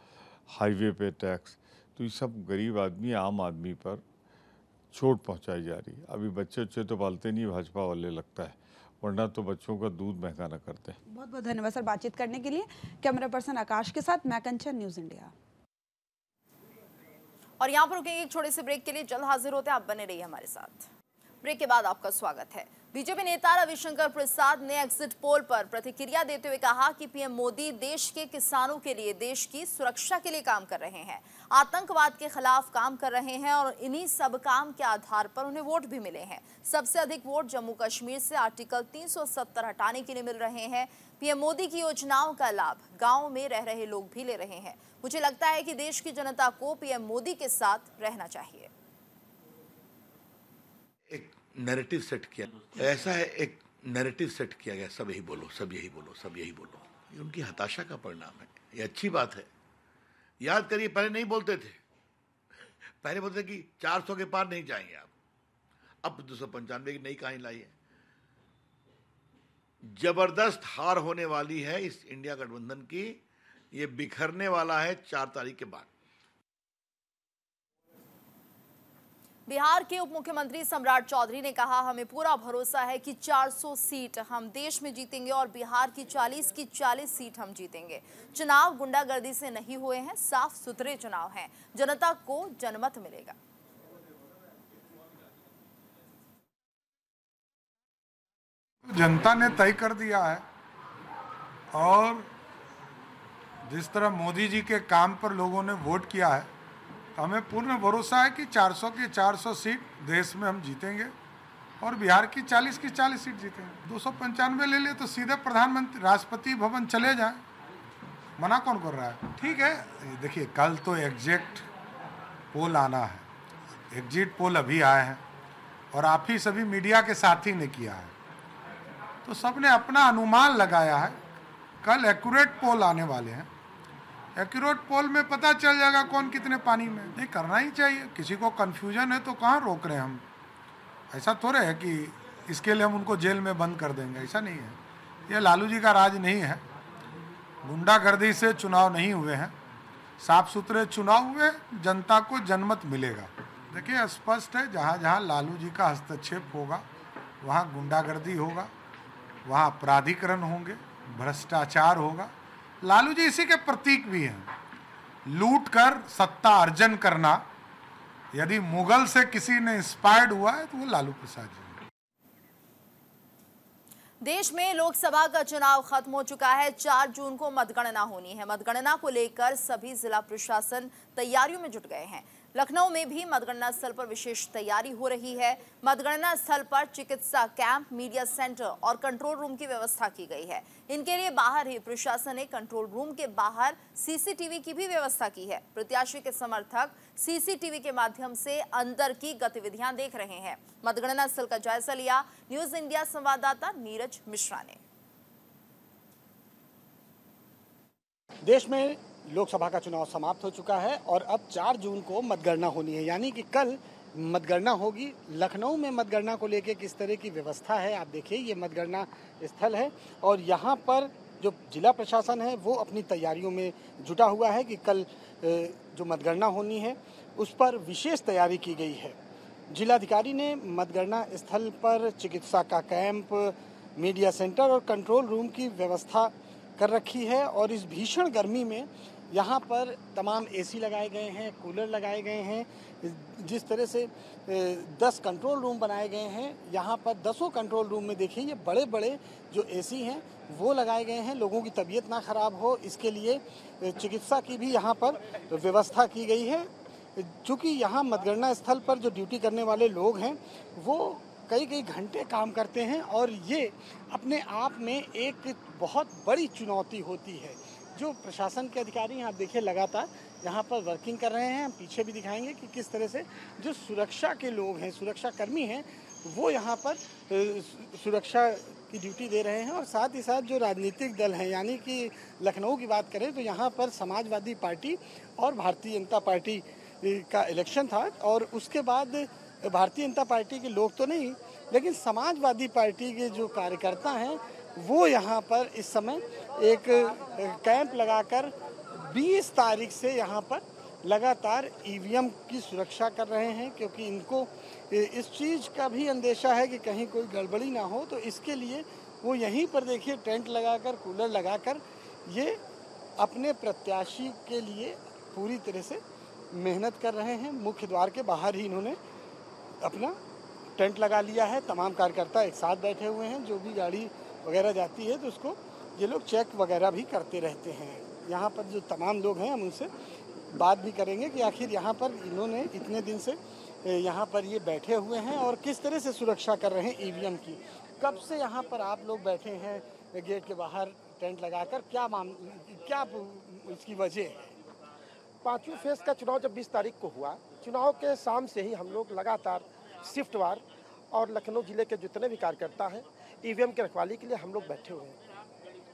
हाईवे पे टैक्स, तो ये सब गरीब आदमी, आम आदमी पर चोट पहुंचाई जा रही है। अभी बच्चे तो पालते नहीं भाजपा वाले, लगता है, वरना तो बच्चों का दूध महंगा न करते। बहुत बहुत धन्यवाद सर बातचीत करने के लिए। कैमरा पर्सन आकाश के साथ मैं कंचन, न्यूज़ इंडिया। और यहाँ पर रुकेंगे एक छोटे से ब्रेक के लिए, जल्द हाजिर होते हैं, आप बने रहिए हमारे साथ। ब्रेक के बाद आपका स्वागत है। बीजेपी नेता रविशंकर प्रसाद ने एग्जिट पोल पर प्रतिक्रिया देते हुए कहा कि पीएम मोदी देश के किसानों के लिए, देश की सुरक्षा के लिए काम कर रहे हैं, आतंकवाद के खिलाफ काम कर रहे हैं और इन्हीं सब काम के आधार पर उन्हें वोट भी मिले हैं। सबसे अधिक वोट जम्मू कश्मीर से आर्टिकल 370 हटाने के लिए मिल रहे हैं। पीएम मोदी की योजनाओं का लाभ गाँव में रह रहे लोग भी ले रहे हैं। मुझे लगता है कि देश की जनता को पीएम मोदी के साथ रहना चाहिए। एक नैरेटिव सेट किया, ऐसा है, एक नैरेटिव सेट किया गया, सब यही बोलो, सब यही बोलो, सब यही बोलो। ये उनकी हताशा का परिणाम है। ये अच्छी बात है। याद करिए, पहले नहीं बोलते थे, पहले बोलते थे कि 400 के पार नहीं जाएंगे आप, अब 295 की नई कहानी लाई है। जबरदस्त हार होने वाली है इस इंडिया गठबंधन की, ये बिखरने वाला है 4 तारीख के बाद। बिहार के उप मुख्यमंत्री सम्राट चौधरी ने कहा, हमें पूरा भरोसा है कि 400 सीट हम देश में जीतेंगे और बिहार की 40 सीट हम जीतेंगे। चुनाव गुंडागर्दी से नहीं हुए हैं, साफ सुथरे चुनाव हैं, जनता को जनमत मिलेगा। जनता ने तय कर दिया है और जिस तरह मोदी जी के काम पर लोगों ने वोट किया है, तो हमें पूर्ण भरोसा है कि 400 की 400 सीट देश में हम जीतेंगे और बिहार की 40 सीट जीतेंगे। 295 ले लिए तो सीधे प्रधानमंत्री राष्ट्रपति भवन चले जाएं, मना कौन कर रहा है? ठीक है, देखिए कल तो एग्जैक्ट पोल आना है, एग्जिट पोल अभी आए हैं और आप ही सभी मीडिया के साथी ने किया है, तो सबने अपना अनुमान लगाया है। कल एक्यूरेट पोल आने वाले हैं, एक्यूरेट पोल में पता चल जाएगा कौन कितने पानी में। नहीं करना ही चाहिए, किसी को कन्फ्यूजन है तो कहाँ रोक रहे हैं हम। ऐसा थोड़े है कि इसके लिए हम उनको जेल में बंद कर देंगे, ऐसा नहीं है। ये लालू जी का राज नहीं है, गुंडागर्दी से चुनाव नहीं हुए हैं, साफ सुथरे चुनाव हुए, जनता को जनमत मिलेगा। देखिए स्पष्ट है, जहाँ जहाँ लालू जी का हस्तक्षेप होगा वहाँ गुंडागर्दी होगा, वहाँ अपराधीकरण होंगे, भ्रष्टाचार होगा। लालू जी इसी के प्रतीक भी हैं। लूट कर सत्ता अर्जन करना, यदि मुगल से किसी ने इंस्पायर्ड हुआ है तो वो लालू प्रसाद जी। देश में लोकसभा का चुनाव खत्म हो चुका है। 4 जून को मतगणना होनी है। मतगणना को लेकर सभी जिला प्रशासन तैयारियों में जुट गए हैं। लखनऊ में भी मतगणना स्थल पर विशेष तैयारी हो रही है। मतगणना स्थल पर चिकित्सा कैंप, मीडिया सेंटर और कंट्रोल रूम की व्यवस्था की गई है। इनके लिए बाहर ही प्रशासन ने कंट्रोल रूम के बाहर सीसीटीवी की भी व्यवस्था की है। प्रत्याशी के समर्थक सीसीटीवी के माध्यम से अंदर की गतिविधियां देख रहे हैं। मतगणना स्थल का जायजा लिया न्यूज इंडिया संवाददाता नीरज मिश्रा ने। देश में लोकसभा का चुनाव समाप्त हो चुका है और अब 4 जून को मतगणना होनी है, यानी कि कल मतगणना होगी। लखनऊ में मतगणना को लेकर किस तरह की व्यवस्था है आप देखिए, ये मतगणना स्थल है और यहाँ पर जो जिला प्रशासन है वो अपनी तैयारियों में जुटा हुआ है कि कल जो मतगणना होनी है उस पर विशेष तैयारी की गई है। जिलाधिकारी ने मतगणना स्थल पर चिकित्सा का कैंप, मीडिया सेंटर और कंट्रोल रूम की व्यवस्था कर रखी है और इस भीषण गर्मी में यहाँ पर तमाम एसी लगाए गए हैं, कूलर लगाए गए हैं। जिस तरह से 10 कंट्रोल रूम बनाए गए हैं, यहाँ पर 10 कंट्रोल रूम में देखिए ये बड़े बड़े जो एसी हैं वो लगाए गए हैं। लोगों की तबीयत ना खराब हो इसके लिए चिकित्सा की भी यहाँ पर व्यवस्था की गई है। चूँकि यहाँ मतगणना स्थल पर जो ड्यूटी करने वाले लोग हैं वो कई घंटे काम करते हैं और ये अपने आप में एक बहुत बड़ी चुनौती होती है। जो प्रशासन के अधिकारी हैं आप देखिए लगातार यहाँ पर वर्किंग कर रहे हैं। हम पीछे भी दिखाएंगे कि किस तरह से जो सुरक्षा के लोग हैं, सुरक्षा कर्मी हैं, वो यहाँ पर सुरक्षा की ड्यूटी दे रहे हैं और साथ ही साथ जो राजनीतिक दल हैं, यानी कि लखनऊ की बात करें तो यहाँ पर समाजवादी पार्टी और भारतीय जनता पार्टी का इलेक्शन था और उसके बाद भारतीय जनता पार्टी के लोग तो नहीं लेकिन समाजवादी पार्टी के जो कार्यकर्ता हैं वो यहाँ पर इस समय एक कैंप लगाकर 20 तारीख से यहाँ पर लगातार ईवीएम की सुरक्षा कर रहे हैं, क्योंकि इनको इस चीज़ का भी अंदेशा है कि कहीं कोई गड़बड़ी ना हो। तो इसके लिए वो यहीं पर देखिए टेंट लगाकर, कूलर लगाकर ये अपने प्रत्याशी के लिए पूरी तरह से मेहनत कर रहे हैं। मुख्य द्वार के बाहर ही इन्होंने अपना टेंट लगा लिया है। तमाम कार्यकर्ता एक साथ बैठे हुए हैं। जो भी गाड़ी वगैरह जाती है तो उसको ये लोग चेक वगैरह भी करते रहते हैं। यहाँ पर जो तमाम लोग हैं हम उनसे बात भी करेंगे कि आखिर यहाँ पर इन्होंने इतने दिन से यहाँ पर ये बैठे हुए हैं और किस तरह से सुरक्षा कर रहे हैं ईवीएम की। कब से यहाँ पर आप लोग बैठे हैं गेट के बाहर टेंट लगाकर, क्या इसकी वजह है? 5वें फेज का चुनाव जब 20 तारीख को हुआ, चुनाव के शाम से ही हम लोग लगातार शिफ्टवार और लखनऊ जिले के जितने भी कार्यकर्ता हैं ईवीएम की रखवाली के लिए हम लोग बैठे हुए हैं।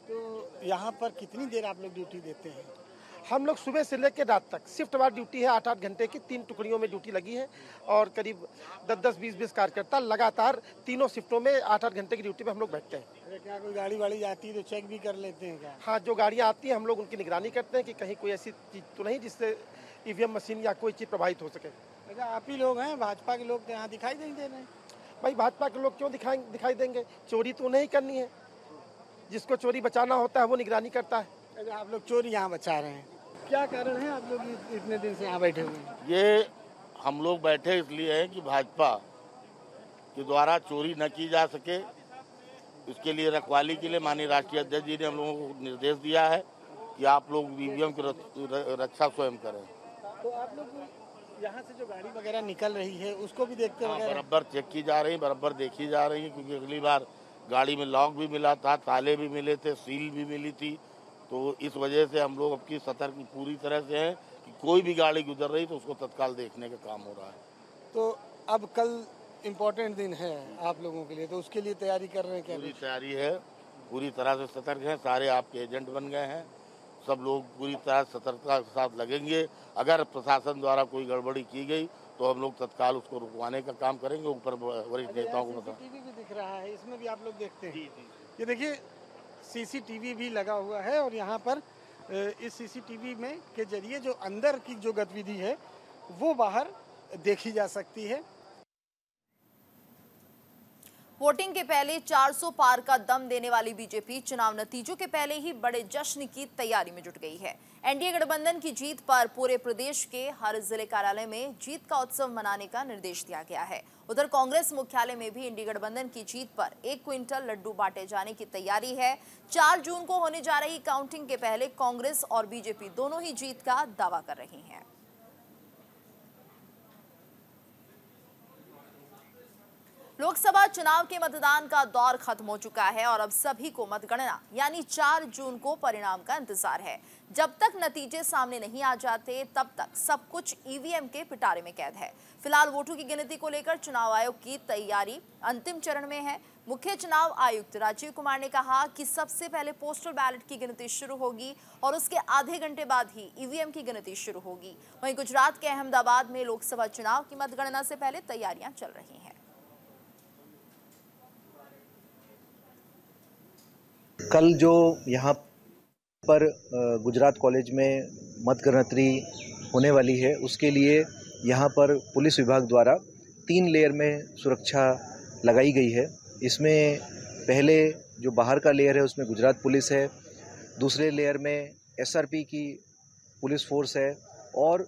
तो यहाँ पर कितनी देर आप लोग ड्यूटी देते हैं? हम लोग सुबह से लेकर रात तक शिफ्टवार ड्यूटी है। 8-8 घंटे की 3 टुकड़ियों में ड्यूटी लगी है और करीब 10-10, 20-20 कार्यकर्ता लगातार तीनों शिफ्टों में 8-8 घंटे की ड्यूटी में हम लोग बैठते हैं। क्या कोई गाड़ी वाड़ी जाती है तो चेक भी कर लेते हैं क्या? हाँ, जो गाड़ियाँ आती हैं हम लोग उनकी निगरानी करते हैं कि कहीं कोई ऐसी चीज़ तो नहीं जिससे ईवीएम मशीन या कोई चीज़ प्रभावित हो सके। अच्छा, आप ही लोग हैं, भाजपा के लोग तो यहाँ दिखाई नहीं दे रहे हैं। भाई भाजपा के लोग क्यों दिखाई देंगे? चोरी तो नहीं करनी है, जिसको चोरी बचाना होता है वो निगरानी करता है। अच्छा, आप लोग चोरी यहाँ बचा रहे हैं, क्या कारण है आप लोग इतने दिन से यहाँ बैठे हुए हैं? ये हम लोग बैठे इसलिए हैं कि भाजपा के द्वारा चोरी न की जा सके, इसके लिए रखवाली के लिए माननीय राष्ट्रीय अध्यक्ष जी ने हम लोगों को निर्देश दिया है कि आप लोग ईवीएम की रक्षा स्वयं करें। तो आप लोग यहाँ से जो गाड़ी वगैरह निकल रही है उसको भी देखते हैं? बराबर चेक की जा रही है, बराबर देखी जा रही है, क्योंकि अगली बार गाड़ी में लॉक भी मिला था, ताले भी मिले थे, सील भी मिली थी, तो इस वजह से हम लोग अपनी सतर्क पूरी तरह से हैं कि कोई भी गाड़ी गुजर रही तो उसको तत्काल देखने का काम हो रहा है। तो अब कल इम्पोर्टेंट दिन है आप लोगों के लिए, तो उसके लिए तैयारी कर रहे हैं? क्या पूरी तैयारी है, पूरी तरह से सतर्क हैं, सारे आपके एजेंट बन गए हैं, सब लोग पूरी तरह सतर्कता के साथ लगेंगे। अगर प्रशासन द्वारा कोई गड़बड़ी की गई तो हम लोग तत्काल उसको रुकवाने का काम करेंगे, ऊपर वरिष्ठ नेताओं को बता। सीसीटीवी भी दिख रहा है, इसमें भी आप लोग देखते हैं? ये देखिए सीसीटीवी भी लगा हुआ है और यहाँ पर इस सीसीटीवी में के जरिए जो अंदर की जो गतिविधि है वो बाहर देखी जा सकती है। वोटिंग के पहले 400 पार का दम देने वाली बीजेपी चुनाव नतीजों के पहले ही बड़े जश्न की तैयारी में जुट गई है। एनडीए गठबंधन की जीत पर पूरे प्रदेश के हर जिले कार्यालय में जीत का उत्सव मनाने का निर्देश दिया गया है। उधर कांग्रेस मुख्यालय में भी एनडीए गठबंधन की जीत पर 1 क्विंटल लड्डू बांटे जाने की तैयारी है। 4 जून को होने जा रही काउंटिंग के पहले कांग्रेस और बीजेपी दोनों ही जीत का दावा कर रही हैं। लोकसभा चुनाव के मतदान का दौर खत्म हो चुका है और अब सभी को मतगणना यानी 4 जून को परिणाम का इंतजार है। जब तक नतीजे सामने नहीं आ जाते तब तक सब कुछ ईवीएम के पिटारे में कैद है। फिलहाल वोटों की गिनती को लेकर चुनाव आयोग की तैयारी अंतिम चरण में है। मुख्य चुनाव आयुक्त राजीव कुमार ने कहा कि सबसे पहले पोस्टल बैलेट की गिनती शुरू होगी और उसके आधे घंटे बाद ही ईवीएम की गिनती शुरू होगी। वहीं गुजरात के अहमदाबाद में लोकसभा चुनाव की मतगणना से पहले तैयारियां चल रही हैं। कल जो यहाँ पर गुजरात कॉलेज में मतगणतरी होने वाली है उसके लिए यहाँ पर पुलिस विभाग द्वारा 3 लेयर में सुरक्षा लगाई गई है। इसमें पहले जो बाहर का लेयर है उसमें गुजरात पुलिस है, दूसरे लेयर में एसआरपी की पुलिस फोर्स है और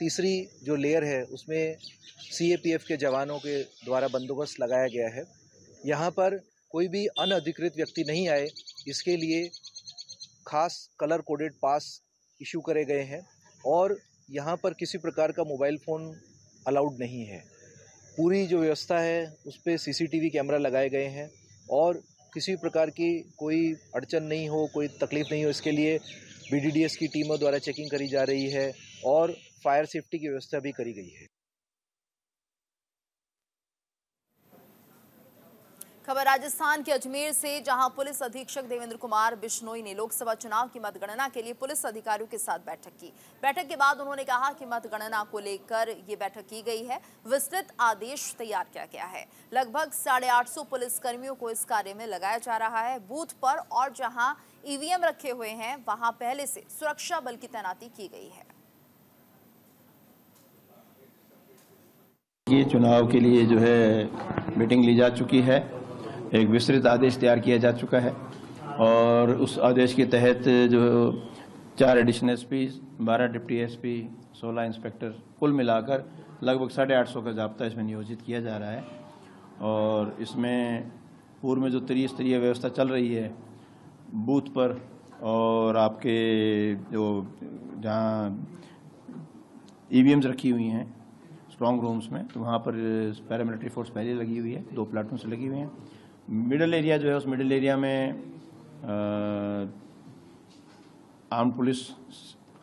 तीसरी जो लेयर है उसमें सीएपीएफ के जवानों के द्वारा बंदोबस्त लगाया गया है। यहाँ पर कोई भी अनधिकृत व्यक्ति नहीं आए इसके लिए खास कलर कोडेड पास इशू करे गए हैं और यहाँ पर किसी प्रकार का मोबाइल फ़ोन अलाउड नहीं है। पूरी जो व्यवस्था है उस पर सीसीटीवी कैमरा लगाए गए हैं और किसी प्रकार की कोई अड़चन नहीं हो, कोई तकलीफ़ नहीं हो, इसके लिए बीडीडीएस की टीमों द्वारा चेकिंग करी जा रही है और फायर सेफ्टी की व्यवस्था भी करी गई है। खबर राजस्थान के अजमेर से, जहां पुलिस अधीक्षक देवेंद्र कुमार बिश्नोई ने लोकसभा चुनाव की मतगणना के लिए पुलिस अधिकारियों के साथ बैठक की। बैठक के बाद उन्होंने कहा कि मतगणना को लेकर ये बैठक की गई है, विस्तृत आदेश तैयार किया गया है। लगभग 850 पुलिसकर्मियों को इस कार्य में लगाया जा रहा है। बूथ पर और जहां ईवीएम रखे हुए हैं वहां पहले से सुरक्षा बल की तैनाती की गई है। ये चुनाव के लिए जो है मीटिंग ली जा चुकी है, एक विस्तृत आदेश तैयार किया जा चुका है और उस आदेश के तहत जो 4 additional SP, 12 deputy SP, 16 inspector, कुल मिलाकर लगभग 850 का जाब्ता इसमें नियोजित किया जा रहा है। और इसमें पूर्व में जो त्रिस्तरीय व्यवस्था चल रही है बूथ पर और आपके जो जहाँ ईवीएम्स रखी हुई हैं स्ट्रॉन्ग रूम्स में, तो वहाँ पर पैरामिलिट्री फोर्स पहले लगी हुई है, 2 प्लाटून से लगी हुई हैं। मिडिल एरिया जो है उस मिडिल एरिया में आर्म्ड पुलिस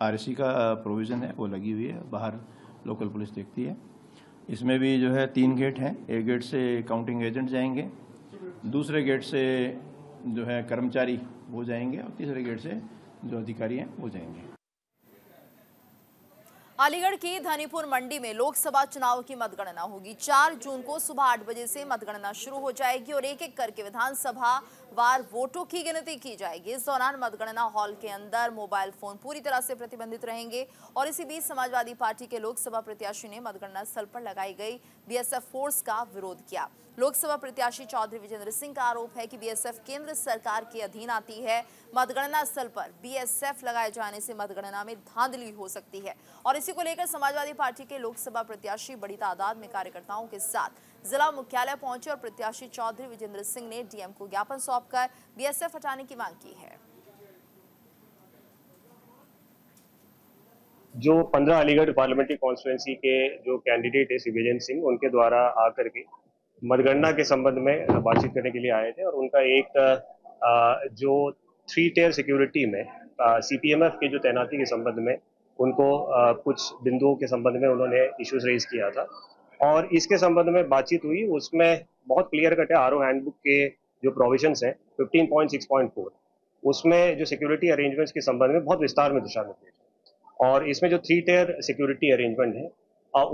आरएसी का प्रोविज़न है, वो लगी हुई है, बाहर लोकल पुलिस देखती है। इसमें भी जो है 3 गेट हैं, एक गेट से काउंटिंग एजेंट जाएंगे, दूसरे गेट से जो है कर्मचारी वो जाएंगे और तीसरे गेट से जो अधिकारी हैं वो जाएंगे। अलीगढ़ की धनीपुर मंडी में लोकसभा चुनाव की मतगणना होगी। 4 जून को सुबह 8 बजे से मतगणना शुरू हो जाएगी और एक-एक करके विधानसभा वार वोटों की गिनती की जाएगी। इस दौरान मतगणना हॉल के अंदर मोबाइल फोन पूरी तरह से प्रतिबंधित रहेंगे और इसी बीच समाजवादी पार्टी के लोकसभा प्रत्याशी ने मतगणना स्थल पर लगाई गई बीएसएफ फोर्स का विरोध किया। लोकसभा प्रत्याशी चौधरी विजेंद्र सिंह का आरोप है कि बीएसएफ केंद्र सरकार के अधीन आती है। मतगणना स्थल पर बीएसएफ लगाए जाने से मतगणना में धांधली हो सकती है और इसी को लेकर समाजवादी पार्टी के लोकसभा प्रत्याशी बड़ी तादाद में कार्यकर्ताओं के साथ जिला मुख्यालय पहुंचे और प्रत्याशी चौधरी विजेंद्र सिंह ने डीएम को ज्ञापन सौंपकर बीएसएफ हटाने की मांग की है। जो 15 अलीगढ़ पार्लियामेंट्री कॉन्स्टिट्यूंसी के जो कैंडिडेट है विजेंद्र सिंह, उनके द्वारा आकर के मतगणना के संबंध में बातचीत करने के लिए आए थे और उनका एक जो 3 टियर सिक्योरिटी में सीपीएमएफ की जो तैनाती के संबंध में उनको कुछ बिंदुओं के संबंध में उन्होंने इश्यूज रेज किया था और इसके संबंध में बातचीत हुई। उसमें बहुत क्लियर कट है आरओ हैंडबुक के जो प्रोविजंस हैं 15.6.4 उसमें जो सिक्योरिटी अरेंजमेंट्स के संबंध में बहुत विस्तार में दिशा निर्देश और इसमें जो 3 टियर सिक्योरिटी अरेंजमेंट है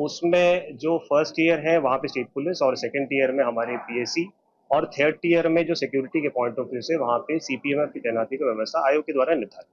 उसमें जो फर्स्ट ईयर है वहाँ पे स्टेट पुलिस और सेकंड ईयर में हमारे पीएससी और थर्ड ईयर में जो सिक्योरिटी के पॉइंट ऑफ व्यू से वहाँ पे सीपीएमएफ की तैनाती की व्यवस्था आयोग के द्वारा निर्धारित।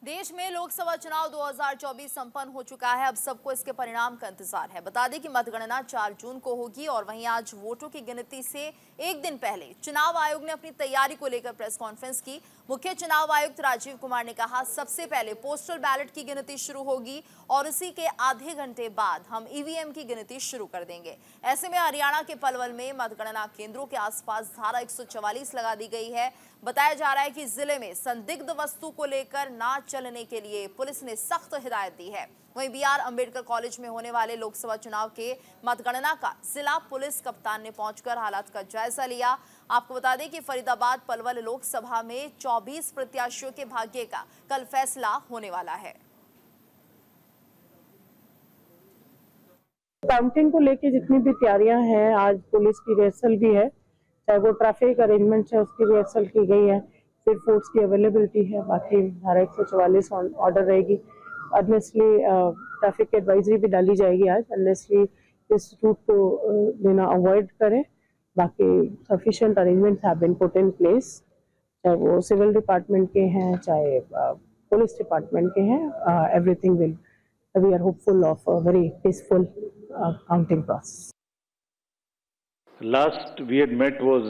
देश में लोकसभा चुनाव 2024 संपन्न हो चुका है। अब सबको इसके परिणाम का इंतजार है। बता दें कि मतगणना 4 जून को होगी और वहीं आज वोटों की गिनती से एक दिन पहले चुनाव आयोग ने अपनी तैयारी को लेकर प्रेस कॉन्फ्रेंस की। मुख्य चुनाव आयुक्त राजीव कुमार ने कहा, सबसे पहले पोस्टल बैलेट की गिनती शुरू होगी और उसी के आधे घंटे बाद हम ईवीएम की गिनती शुरू कर देंगे। ऐसे में हरियाणा के पलवल में मतगणना केंद्रों के आसपास धारा 144 लगा दी गई है। बताया जा रहा है कि जिले में संदिग्ध वस्तु को लेकर ना चलने के लिए पुलिस ने सख्त हिदायत दी है। वहीं बीआर अंबेडकर कॉलेज में होने वाले लोकसभा चुनाव के मतगणना का जिला पुलिस कप्तान ने पहुंचकर हालात का जायजा लिया। आपको बता दें कि फरीदाबाद पलवल लोकसभा में 24 प्रत्याशियों के भाग्य का कल फैसला होने वाला है। काउंटिंग को लेके जितनी भी तैयारियां हैं, आज पुलिस की रिहर्सल भी है, चाहे वो ट्रैफिक अरेंजमेंट है उसकी रिहर्सल की गई है, फिर फोर्स की अवेलेबिलिटी है, बाकी धारा 144 ऑर्डर रहेगी। ऑनेस्टली ट्रैफिक एडवाइजरी भी डाली जाएगी आज, ऑनेस्टली इस रूट को लेना अवॉइड करें। बाकी sufficient arrangements have been put in place, चाहे वो सिविल डिपार्टमेंट के हैं चाहे पुलिस डिपार्टमेंट के हैं। Everything will, we are hopeful of a very peaceful counting process. Last we had met was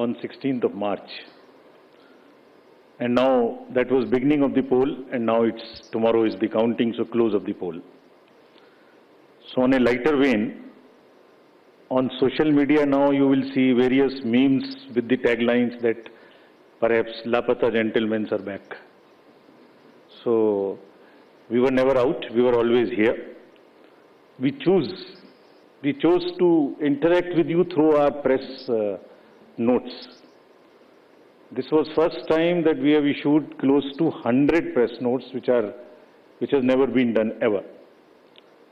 on 16th of March, and now that was beginning of the poll, and now tomorrow is the counting, so close of the poll. So on a lighter vein, on social media now you will see various memes with the taglines that perhaps Lapata gentlemen are back. So we were never out, we were always here. We chose to interact with you through our press notes. This was first time that we have issued close to 100 press notes, which has never been done ever.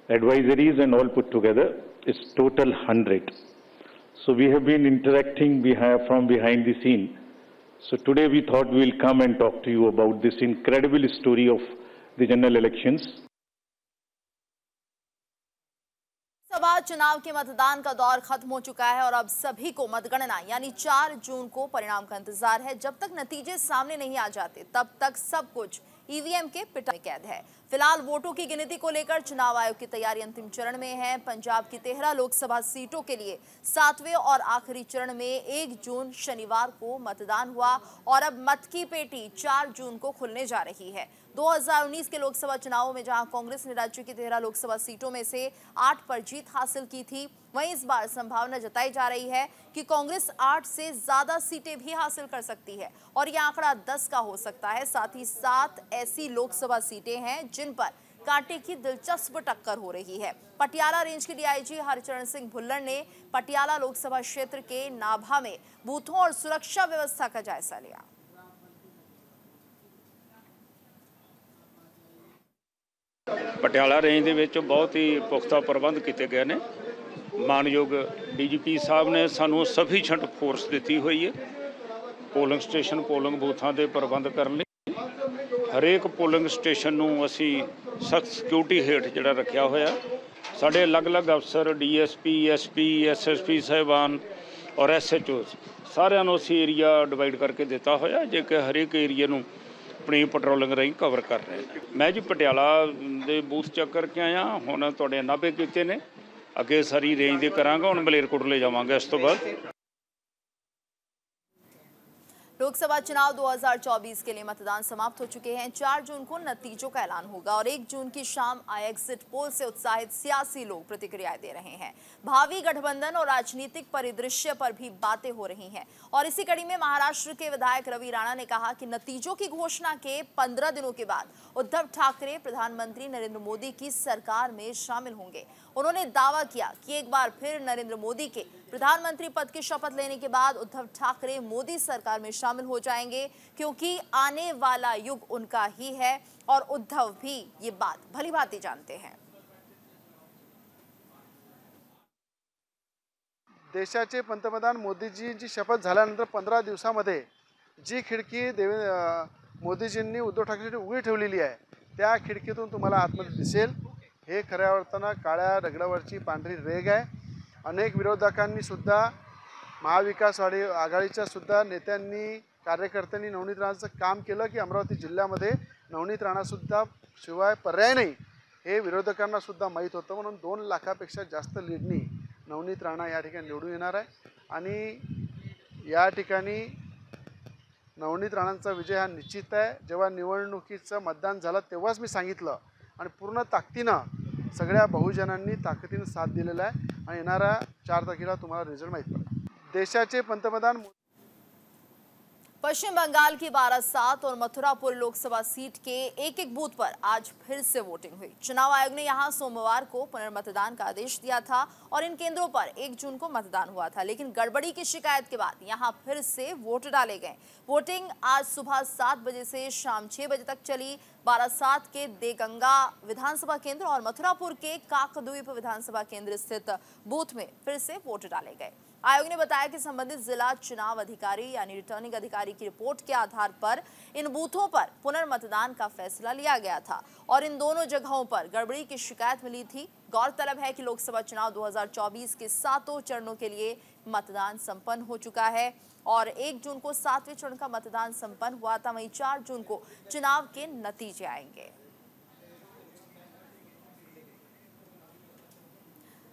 Advisories and all put together is total 100. So we have been interacting from behind the scene. So today we thought we will come and talk to you about this incredible story of the general elections. Lok Sabha चुनाव के मतदान का दौर खत्म हो चुका है और अब सभी को मतगणना यानी 4 जून को परिणाम का इंतजार है। जब तक नतीजे सामने नहीं आ जाते तब तक सब कुछ ईवीएम के पिटा में कैद है। फिलहाल वोटों की गिनती को लेकर चुनाव आयोग की तैयारी अंतिम चरण में है। पंजाब की 13 लोकसभा सीटों के लिए 7वें और आखिरी चरण में 1 जून शनिवार को मतदान हुआ और अब मत की पेटी 4 जून को खुलने जा रही है। 2019 के लोकसभा चुनावों में जहां कांग्रेस ने राज्य की 13 लोकसभा सीटों में से 8 पर जीत हासिल की थी, वहीं इस बार संभावना जताई जा रही है कि कांग्रेस 8 से ज्यादा सीटें भी हासिल कर सकती है और यह आंकड़ा 10 का हो सकता है। साथ ही 7 ऐसी लोकसभा सीटें हैं जिन पर कांटे की दिलचस्प टक्कर हो रही है। पटियाला रेंज के डीआईजी हरचरण सिंह भुल्लर ने पटियाला लोकसभा क्षेत्र के नाभा में बूथों और सुरक्षा व्यवस्था का जायजा लिया। पटियाला रेंज ਦੇ बहुत ही पुख्ता प्रबंध किए गए ने। मानयोग डीजीपी साहब ने सानू सफिशेंट फोर्स दी हुई है पोलिंग स्टेशन पोलिंग बूथों के प्रबंध करने। ਹਰੇਕ ਪੋਲਿੰਗ ਸਟੇਸ਼ਨ ਨੂੰ ਅਸੀਂ ਸਖਤ ਸਿਕਿਉਰਿਟੀ ਹੇਠ ਜਿਹੜਾ ਰੱਖਿਆ ਹੋਇਆ। ਸਾਡੇ ਅਲੱਗ-ਅਲੱਗ ਅਫਸਰ ਡੀਐਸਪੀ, ਐਸਪੀ, ਐਸਐਸਪੀ ਸਾਹਿਬਾਨ ਔਰ ਐਸਐਚਓਸ ਸਾਰਿਆਂ ਨੂੰ ਅਸੀਂ ਏਰੀਆ ਡਿਵਾਈਡ ਕਰਕੇ ਦਿੱਤਾ ਹੋਇਆ, ਜੇ ਕਿ ਹਰੇਕ ਏਰੀਏ ਨੂੰ ਆਪਣੀ ਪੈਟਰੋਲਿੰਗ ਰਾਹੀਂ ਕਵਰ ਕਰ ਰਹੇ ਨੇ। ਮੈਂ ਜੀ ਪਟਿਆਲਾ ਦੇ ਬੂਥ ਚੈੱਕ ਕਰਕੇ ਆਇਆ, ਹੁਣ ਤੁਹਾਡੇ ਨਾਭੇ ਕੀਤੇ ਨੇ, ਅੱਗੇ ਸਾਰੀ ਰੇਂਜ ਦੇ ਕਰਾਂਗਾ, ਹੁਣ ਮਲੇਰਕੋਟਲੇ ਜਾਵਾਂਗੇ ਇਸ ਤੋਂ बात। लोकसभा चुनाव 2024 के लिए मतदान समाप्त हो चुके हैं। 4 जून को नतीजों का ऐलान होगा और 1 जून की शाम आए एग्जिट पोल से उत्साहित सियासी लोग प्रतिक्रियाएं दे रहे हैं। भावी गठबंधन और राजनीतिक परिदृश्य पर भी बातें हो रही हैं और इसी कड़ी में महाराष्ट्र के विधायक रवि राणा ने कहा कि नतीजों की घोषणा के 15 दिनों के बाद उद्धव ठाकरे प्रधानमंत्री नरेंद्र मोदी की सरकार में शामिल होंगे। उन्होंने दावा किया कि एक बार फिर नरेंद्र मोदी के प्रधानमंत्री पद की शपथ लेने के बाद उद्धव ठाकरे मोदी सरकार में शामिल हो जाएंगे, क्योंकि आने वाला युग उनका ही है और उद्धव भी ये बात भली भांति जानते हैं। देशाचे पंतप्रधान मोदीजींची शपथ झाल्यानंतर 15 दिवसामध्ये जी खिडकी मोदीजींनी उद्धव ठाकरेंची उघडी ठेवलेली आहे, त्या खिडकीतून तुम्हाला आतमध्ये दिसेल हे खऱ्या अर्थानं काळ्या दगडावरची पांढरी रेघ आहे। अनेक विरोधकांनी सुद्धा, महाविकास आघाडीच्या सुद्धा नेत्यांनी, कार्यकर्त्यांनी नवनीत राणाचं काम केलं की अमरावती जिल्ह्यामध्ये नवनीत राणासुद्धा शिवाय पर्याय नाही हे विरोधकांना सुद्धा माहीत होतं। म्हणून 2 लाखापेक्षा जास्त लीडनी नवनीत राणा या ठिकाणी निवडून येणार आहे आणि या ठिकाणी नवनीत राणांचा विजय हा निश्चित आहे। जेव्हा निवडणुकीचं मतदान झालं तेव्हाच मी सांगितलं आणि पूर्ण ताकदीनं सगळ्या बहुजनांनी ताकदीनं साथ दिलेला आहे आणि येणाऱ्या 4 तारखेला तुम्हाला रिझल्ट माहीत पडेल। देशाचे पंतप्रधान पश्चिम बंगाल की बारासात और मथुरापुर लोकसभा सीट के एक बूथ पर आज फिर से वोटिंग हुई। चुनाव आयोग ने यहां सोमवार को पुनर्मतदान का आदेश दिया था और इन केंद्रों पर 1 जून को मतदान हुआ था, लेकिन गड़बड़ी की शिकायत के बाद यहां फिर से वोट डाले गए। वोटिंग आज सुबह 7 बजे से शाम 6 बजे तक चली। बारासात के देगंगा विधानसभा केंद्र और मथुरापुर के काकद्वीप विधानसभा केंद्र स्थित बूथ में फिर से वोट डाले गए। आयोग ने बताया कि संबंधित जिला चुनाव अधिकारी यानी रिटर्निंग अधिकारी की रिपोर्ट के आधार पर इन बूथों पर पुनर्मतदान का फैसला लिया गया था और इन दोनों जगहों पर गड़बड़ी की शिकायत मिली थी। गौरतलब है कि लोकसभा चुनाव 2024 के 7 चरणों के लिए मतदान संपन्न हो चुका है और 1 जून को 7वें चरण का मतदान संपन्न हुआ था। वहीं 4 जून को चुनाव के नतीजे आएंगे।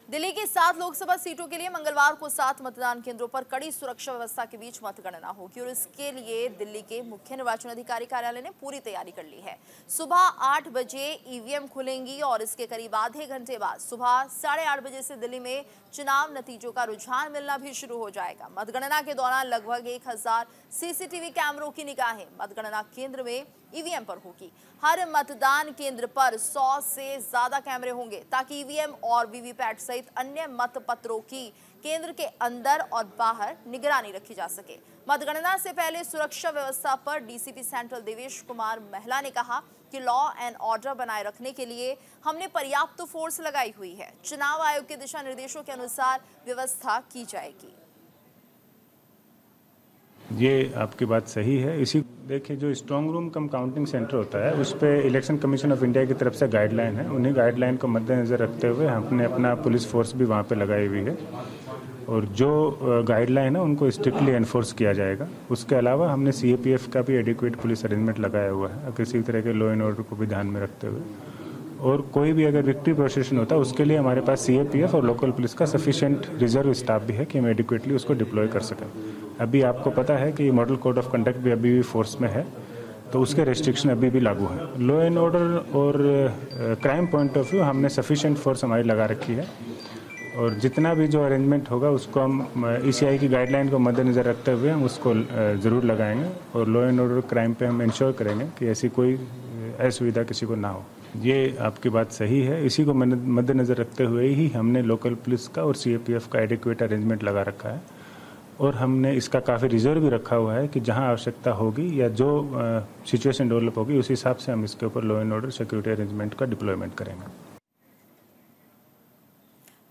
दिल्ली की 7 लोकसभा सीटों के लिए मंगलवार को 7 मतदान केंद्रों पर कड़ी सुरक्षा व्यवस्था के बीच मतगणना होगी और इसके लिए दिल्ली के मुख्य निर्वाचन अधिकारी कार्यालय ने पूरी तैयारी कर ली है। सुबह 8 बजे ईवीएम खुलेंगी और इसके करीब आधे घंटे बाद सुबह 8:30 बजे से दिल्ली में चुनाव नतीजों का रुझान मिलना भी शुरू हो जाएगा। मतगणना के दौरान लगभग 1000 सीसीटीवी कैमरों की निगाहें मतगणना केंद्र में ईवीएम पर होगी। हर मतदान केंद्र पर 100 से ज्यादा कैमरे होंगे ताकि ईवीएम और वीवीपैट सहित अन्य मतपत्रों की केंद्र के अंदर और बाहर निगरानी रखी जा सके। मतगणना से पहले सुरक्षा व्यवस्था पर डीसीपी सेंट्रल देवेश कुमार महला ने कहा कि लॉ एंड ऑर्डर बनाए रखने के लिए हमने पर्याप्त फोर्स लगाई हुई है। चुनाव आयोग के दिशा निर्देशों के अनुसार व्यवस्था की जाएगी। ये आपकी बात सही है। इसी देखिए, जो strong room cum counting centre होता है उस पर इलेक्शन कमीशन ऑफ इंडिया की तरफ से गाइडलाइन है। उन्हीं गाइडलाइन को मद्देनज़र रखते हुए हमने अपना पुलिस फोर्स भी वहाँ पे लगाई हुई है और जो गाइडलाइन है उनको स्ट्रिक्टली एनफोर्स किया जाएगा। उसके अलावा हमने सीएपीएफ का भी एडिक्वेट पुलिस अरेंजमेंट लगाया हुआ है किसी तरह के लॉ एंड ऑर्डर को भी ध्यान में रखते हुए। और कोई भी अगर विक्ट्री प्रोसेशन होता है उसके लिए हमारे पास सीएपीएफ और लोकल पुलिस का सफिशिएंट रिजर्व स्टाफ भी है कि हम एडिक्वेटली उसको डिप्लॉय कर सकें। अभी आपको पता है कि मॉडल कोड ऑफ कंडक्ट भी अभी भी फोर्स में है, तो उसके रेस्ट्रिक्शन अभी भी लागू है। लॉ एंड ऑर्डर और क्राइम पॉइंट ऑफ व्यू हमने सफिशिएंट फोर्स हमारी लगा रखी है और जितना भी जो अरेंजमेंट होगा उसको हम ईसीआई की गाइडलाइन को मद्देनज़र रखते हुए हम उसको ज़रूर लगाएंगे और लॉ एंड ऑर्डर क्राइम पे हम इंश्योर करेंगे कि ऐसी कोई असुविधा किसी को ना हो। ये आपकी बात सही है। इसी को मद्देनज़र रखते हुए ही हमने लोकल पुलिस का और सीएपीएफ का एडिक्वेट अरेंजमेंट लगा रखा है और हमने इसका काफ़ी रिजर्व भी रखा हुआ है कि जहां आवश्यकता होगी या जो सिचुएशन डेवलप होगी उस हिसाब से हम इसके ऊपर law and order security arrangement का डिप्लॉयमेंट करेंगे।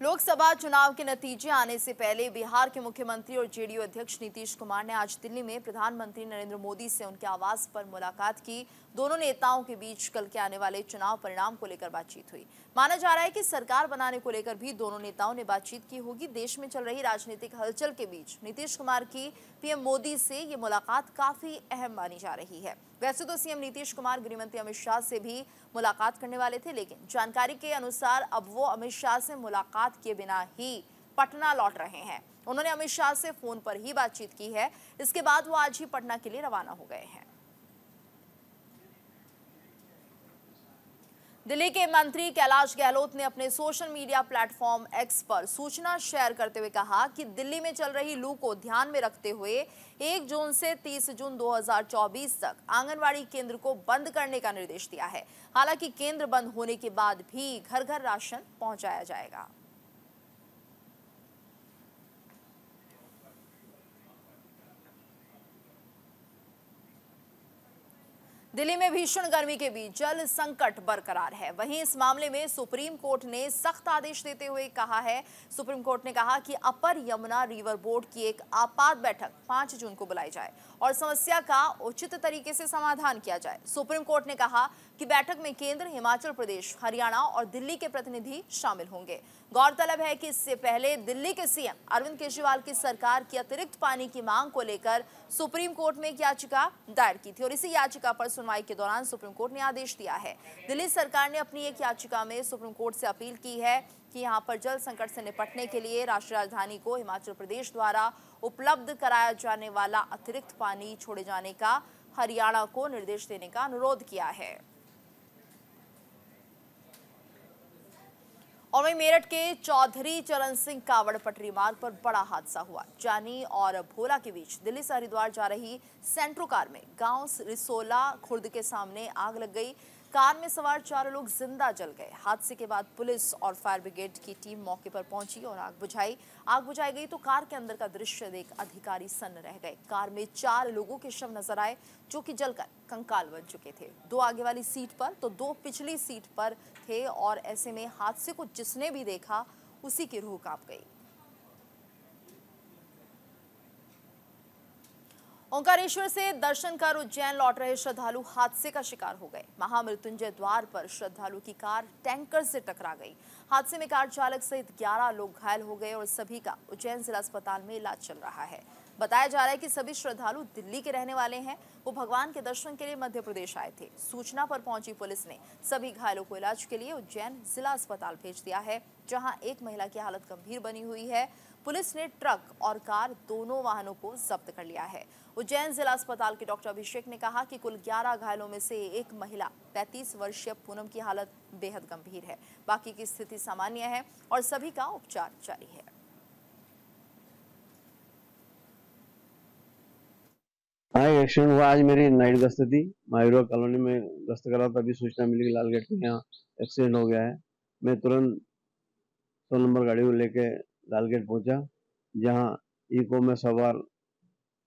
लोकसभा चुनाव के नतीजे आने से पहले बिहार के मुख्यमंत्री और जेडीयू अध्यक्ष नीतीश कुमार ने आज दिल्ली में प्रधानमंत्री नरेंद्र मोदी से उनके आवास पर मुलाकात की। दोनों नेताओं के बीच कल के आने वाले चुनाव परिणाम को लेकर बातचीत हुई। माना जा रहा है कि सरकार बनाने को लेकर भी दोनों नेताओं ने बातचीत की होगी। देश में चल रही राजनीतिक हलचल के बीच नीतीश कुमार की पीएम मोदी से ये मुलाकात काफी अहम मानी जा रही है। वैसे तो सीएम नीतीश कुमार गृहमंत्री अमित शाह से भी मुलाकात करने वाले थे, लेकिन जानकारी के अनुसार अब वो अमित शाह से मुलाकात किए बिना ही पटना लौट रहे हैं। उन्होंने अमित शाह से फोन पर ही बातचीत की है। इसके बाद वो आज ही पटना के लिए रवाना हो गए हैं। दिल्ली के मंत्री कैलाश गहलोत ने अपने सोशल मीडिया प्लेटफॉर्म एक्स पर सूचना शेयर करते हुए कहा कि दिल्ली में चल रही लू को ध्यान में रखते हुए 1 जून से 30 जून 2024 तक आंगनवाड़ी केंद्र को बंद करने का निर्देश दिया है। हालांकि केंद्र बंद होने के बाद भी घर घर राशन पहुंचाया जाएगा। दिल्ली में भीषण गर्मी के बीच जल संकट बरकरार है। वहीं इस मामले में सुप्रीम कोर्ट ने सख्त आदेश देते हुए कहा है। सुप्रीम कोर्ट ने कहा कि अपर यमुना रिवर बोर्ड की एक आपात बैठक 5 जून को बुलाई जाए और समस्या का उचित तरीके से समाधान किया जाए। सुप्रीम कोर्ट ने कहा कि बैठक में केंद्र, हिमाचल प्रदेश, हरियाणा और दिल्ली के प्रतिनिधि शामिल होंगे। गौरतलब है कि इससे पहले दिल्ली के सीएम अरविंद केजरीवाल की सरकार की अतिरिक्त पानी की मांग को लेकर सुप्रीम कोर्ट में एक याचिका दायर की थी और इसी याचिका पर सुनवाई के दौरान सुप्रीम कोर्ट ने आदेश दिया है। दिल्ली सरकार ने अपनी एक याचिका में सुप्रीम कोर्ट से अपील की है कि यहां पर जल संकट से निपटने के लिए राष्ट्रीय राजधानी को हिमाचल प्रदेश द्वारा उपलब्ध कराया जाने वाला अतिरिक्त पानी छोड़े जाने का हरियाणा को निर्देश देने का अनुरोध किया है। और वहीं मेरठ के चौधरी चरण सिंह कावड़ पटरी मार्ग पर बड़ा हादसा हुआ। जानी और भोला के बीच दिल्ली से हरिद्वार जा रही सेंट्रो कार में गांव रिसोला खुर्द के सामने आग लग गई। कार में सवार 4 लोग जिंदा जल गए। हादसे के बाद पुलिस और फायर ब्रिगेड की टीम मौके पर पहुंची और आग बुझाई गई तो कार के अंदर का दृश्य देख अधिकारी सन्न रह गए। कार में 4 लोगों के शव नजर आए जो कि जलकर कंकाल बन चुके थे। 2 आगे वाली सीट पर तो 2 पिछली सीट पर थे और ऐसे में हादसे को जिसने भी देखा उसी की रूह कांप गई। ओंकारेश्वर से दर्शन कर उज्जैन लौट रहे श्रद्धालु हादसे का शिकार हो गए। महामृत्युंजय द्वार पर श्रद्धालु की कार टैंकर से टकरा गई। हादसे में कार चालक सहित 11 लोग घायल हो गए और सभी का उज्जैन जिला अस्पताल में इलाज चल रहा है। बताया जा रहा है कि सभी श्रद्धालु दिल्ली के रहने वाले हैं। वो भगवान के दर्शन के लिए मध्य प्रदेश आए थे। सूचना पर पहुंची पुलिस ने सभी घायलों को इलाज के लिए उज्जैन जिला अस्पताल भेज दिया है, जहां एक महिला की हालत गंभीर बनी हुई है। पुलिस ने ट्रक और कार दोनों वाहनों को जब्त कर लिया है। उज्जैन जिला अस्पताल के डॉक्टर अभिषेक ने कहा कि कुल 11 घायलों में से एक महिला 33 वर्षीय पूनम की हालत बेहद गंभीर है। बाकी की स्थिति सामान्य है और सभी का उपचार जारी है। हाँ, एक्सीडेंट हुआ। आज मेरी नाइट गश्त थी, मायूरा कॉलोनी में गश्त कर रहा था। अभी सूचना मिली कि लालगेट के यहाँ एक्सीडेंट हो गया है। मैं तुरंत 100 नंबर गाड़ी को लेके लालगेट पहुंचा, जहां इको में सवार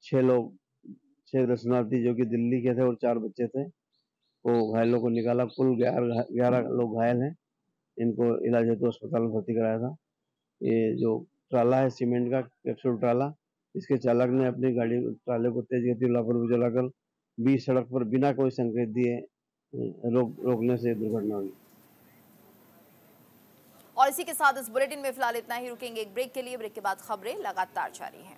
6 दर्शनार्थी जो कि दिल्ली के थे और 4 बच्चे थे, वो घायलों को निकाला। कुल 11 लोग घायल हैं। इनको इलाज हेतु अस्पताल में भर्ती कराया था। ये जो ट्राला है सीमेंट का कैप्सूल ट्राला, इसके चालक ने अपनी गाड़ी ट्राले को तेज गति लापरवाही चलाकर बीच सड़क पर बिना कोई संकेत दिए रोकने से दुर्घटना हुई। और इसी के साथ इस बुलेटिन में फिलहाल इतना ही। रुकेंगे एक ब्रेक के लिए। ब्रेक के बाद खबरें लगातार जारी हैं।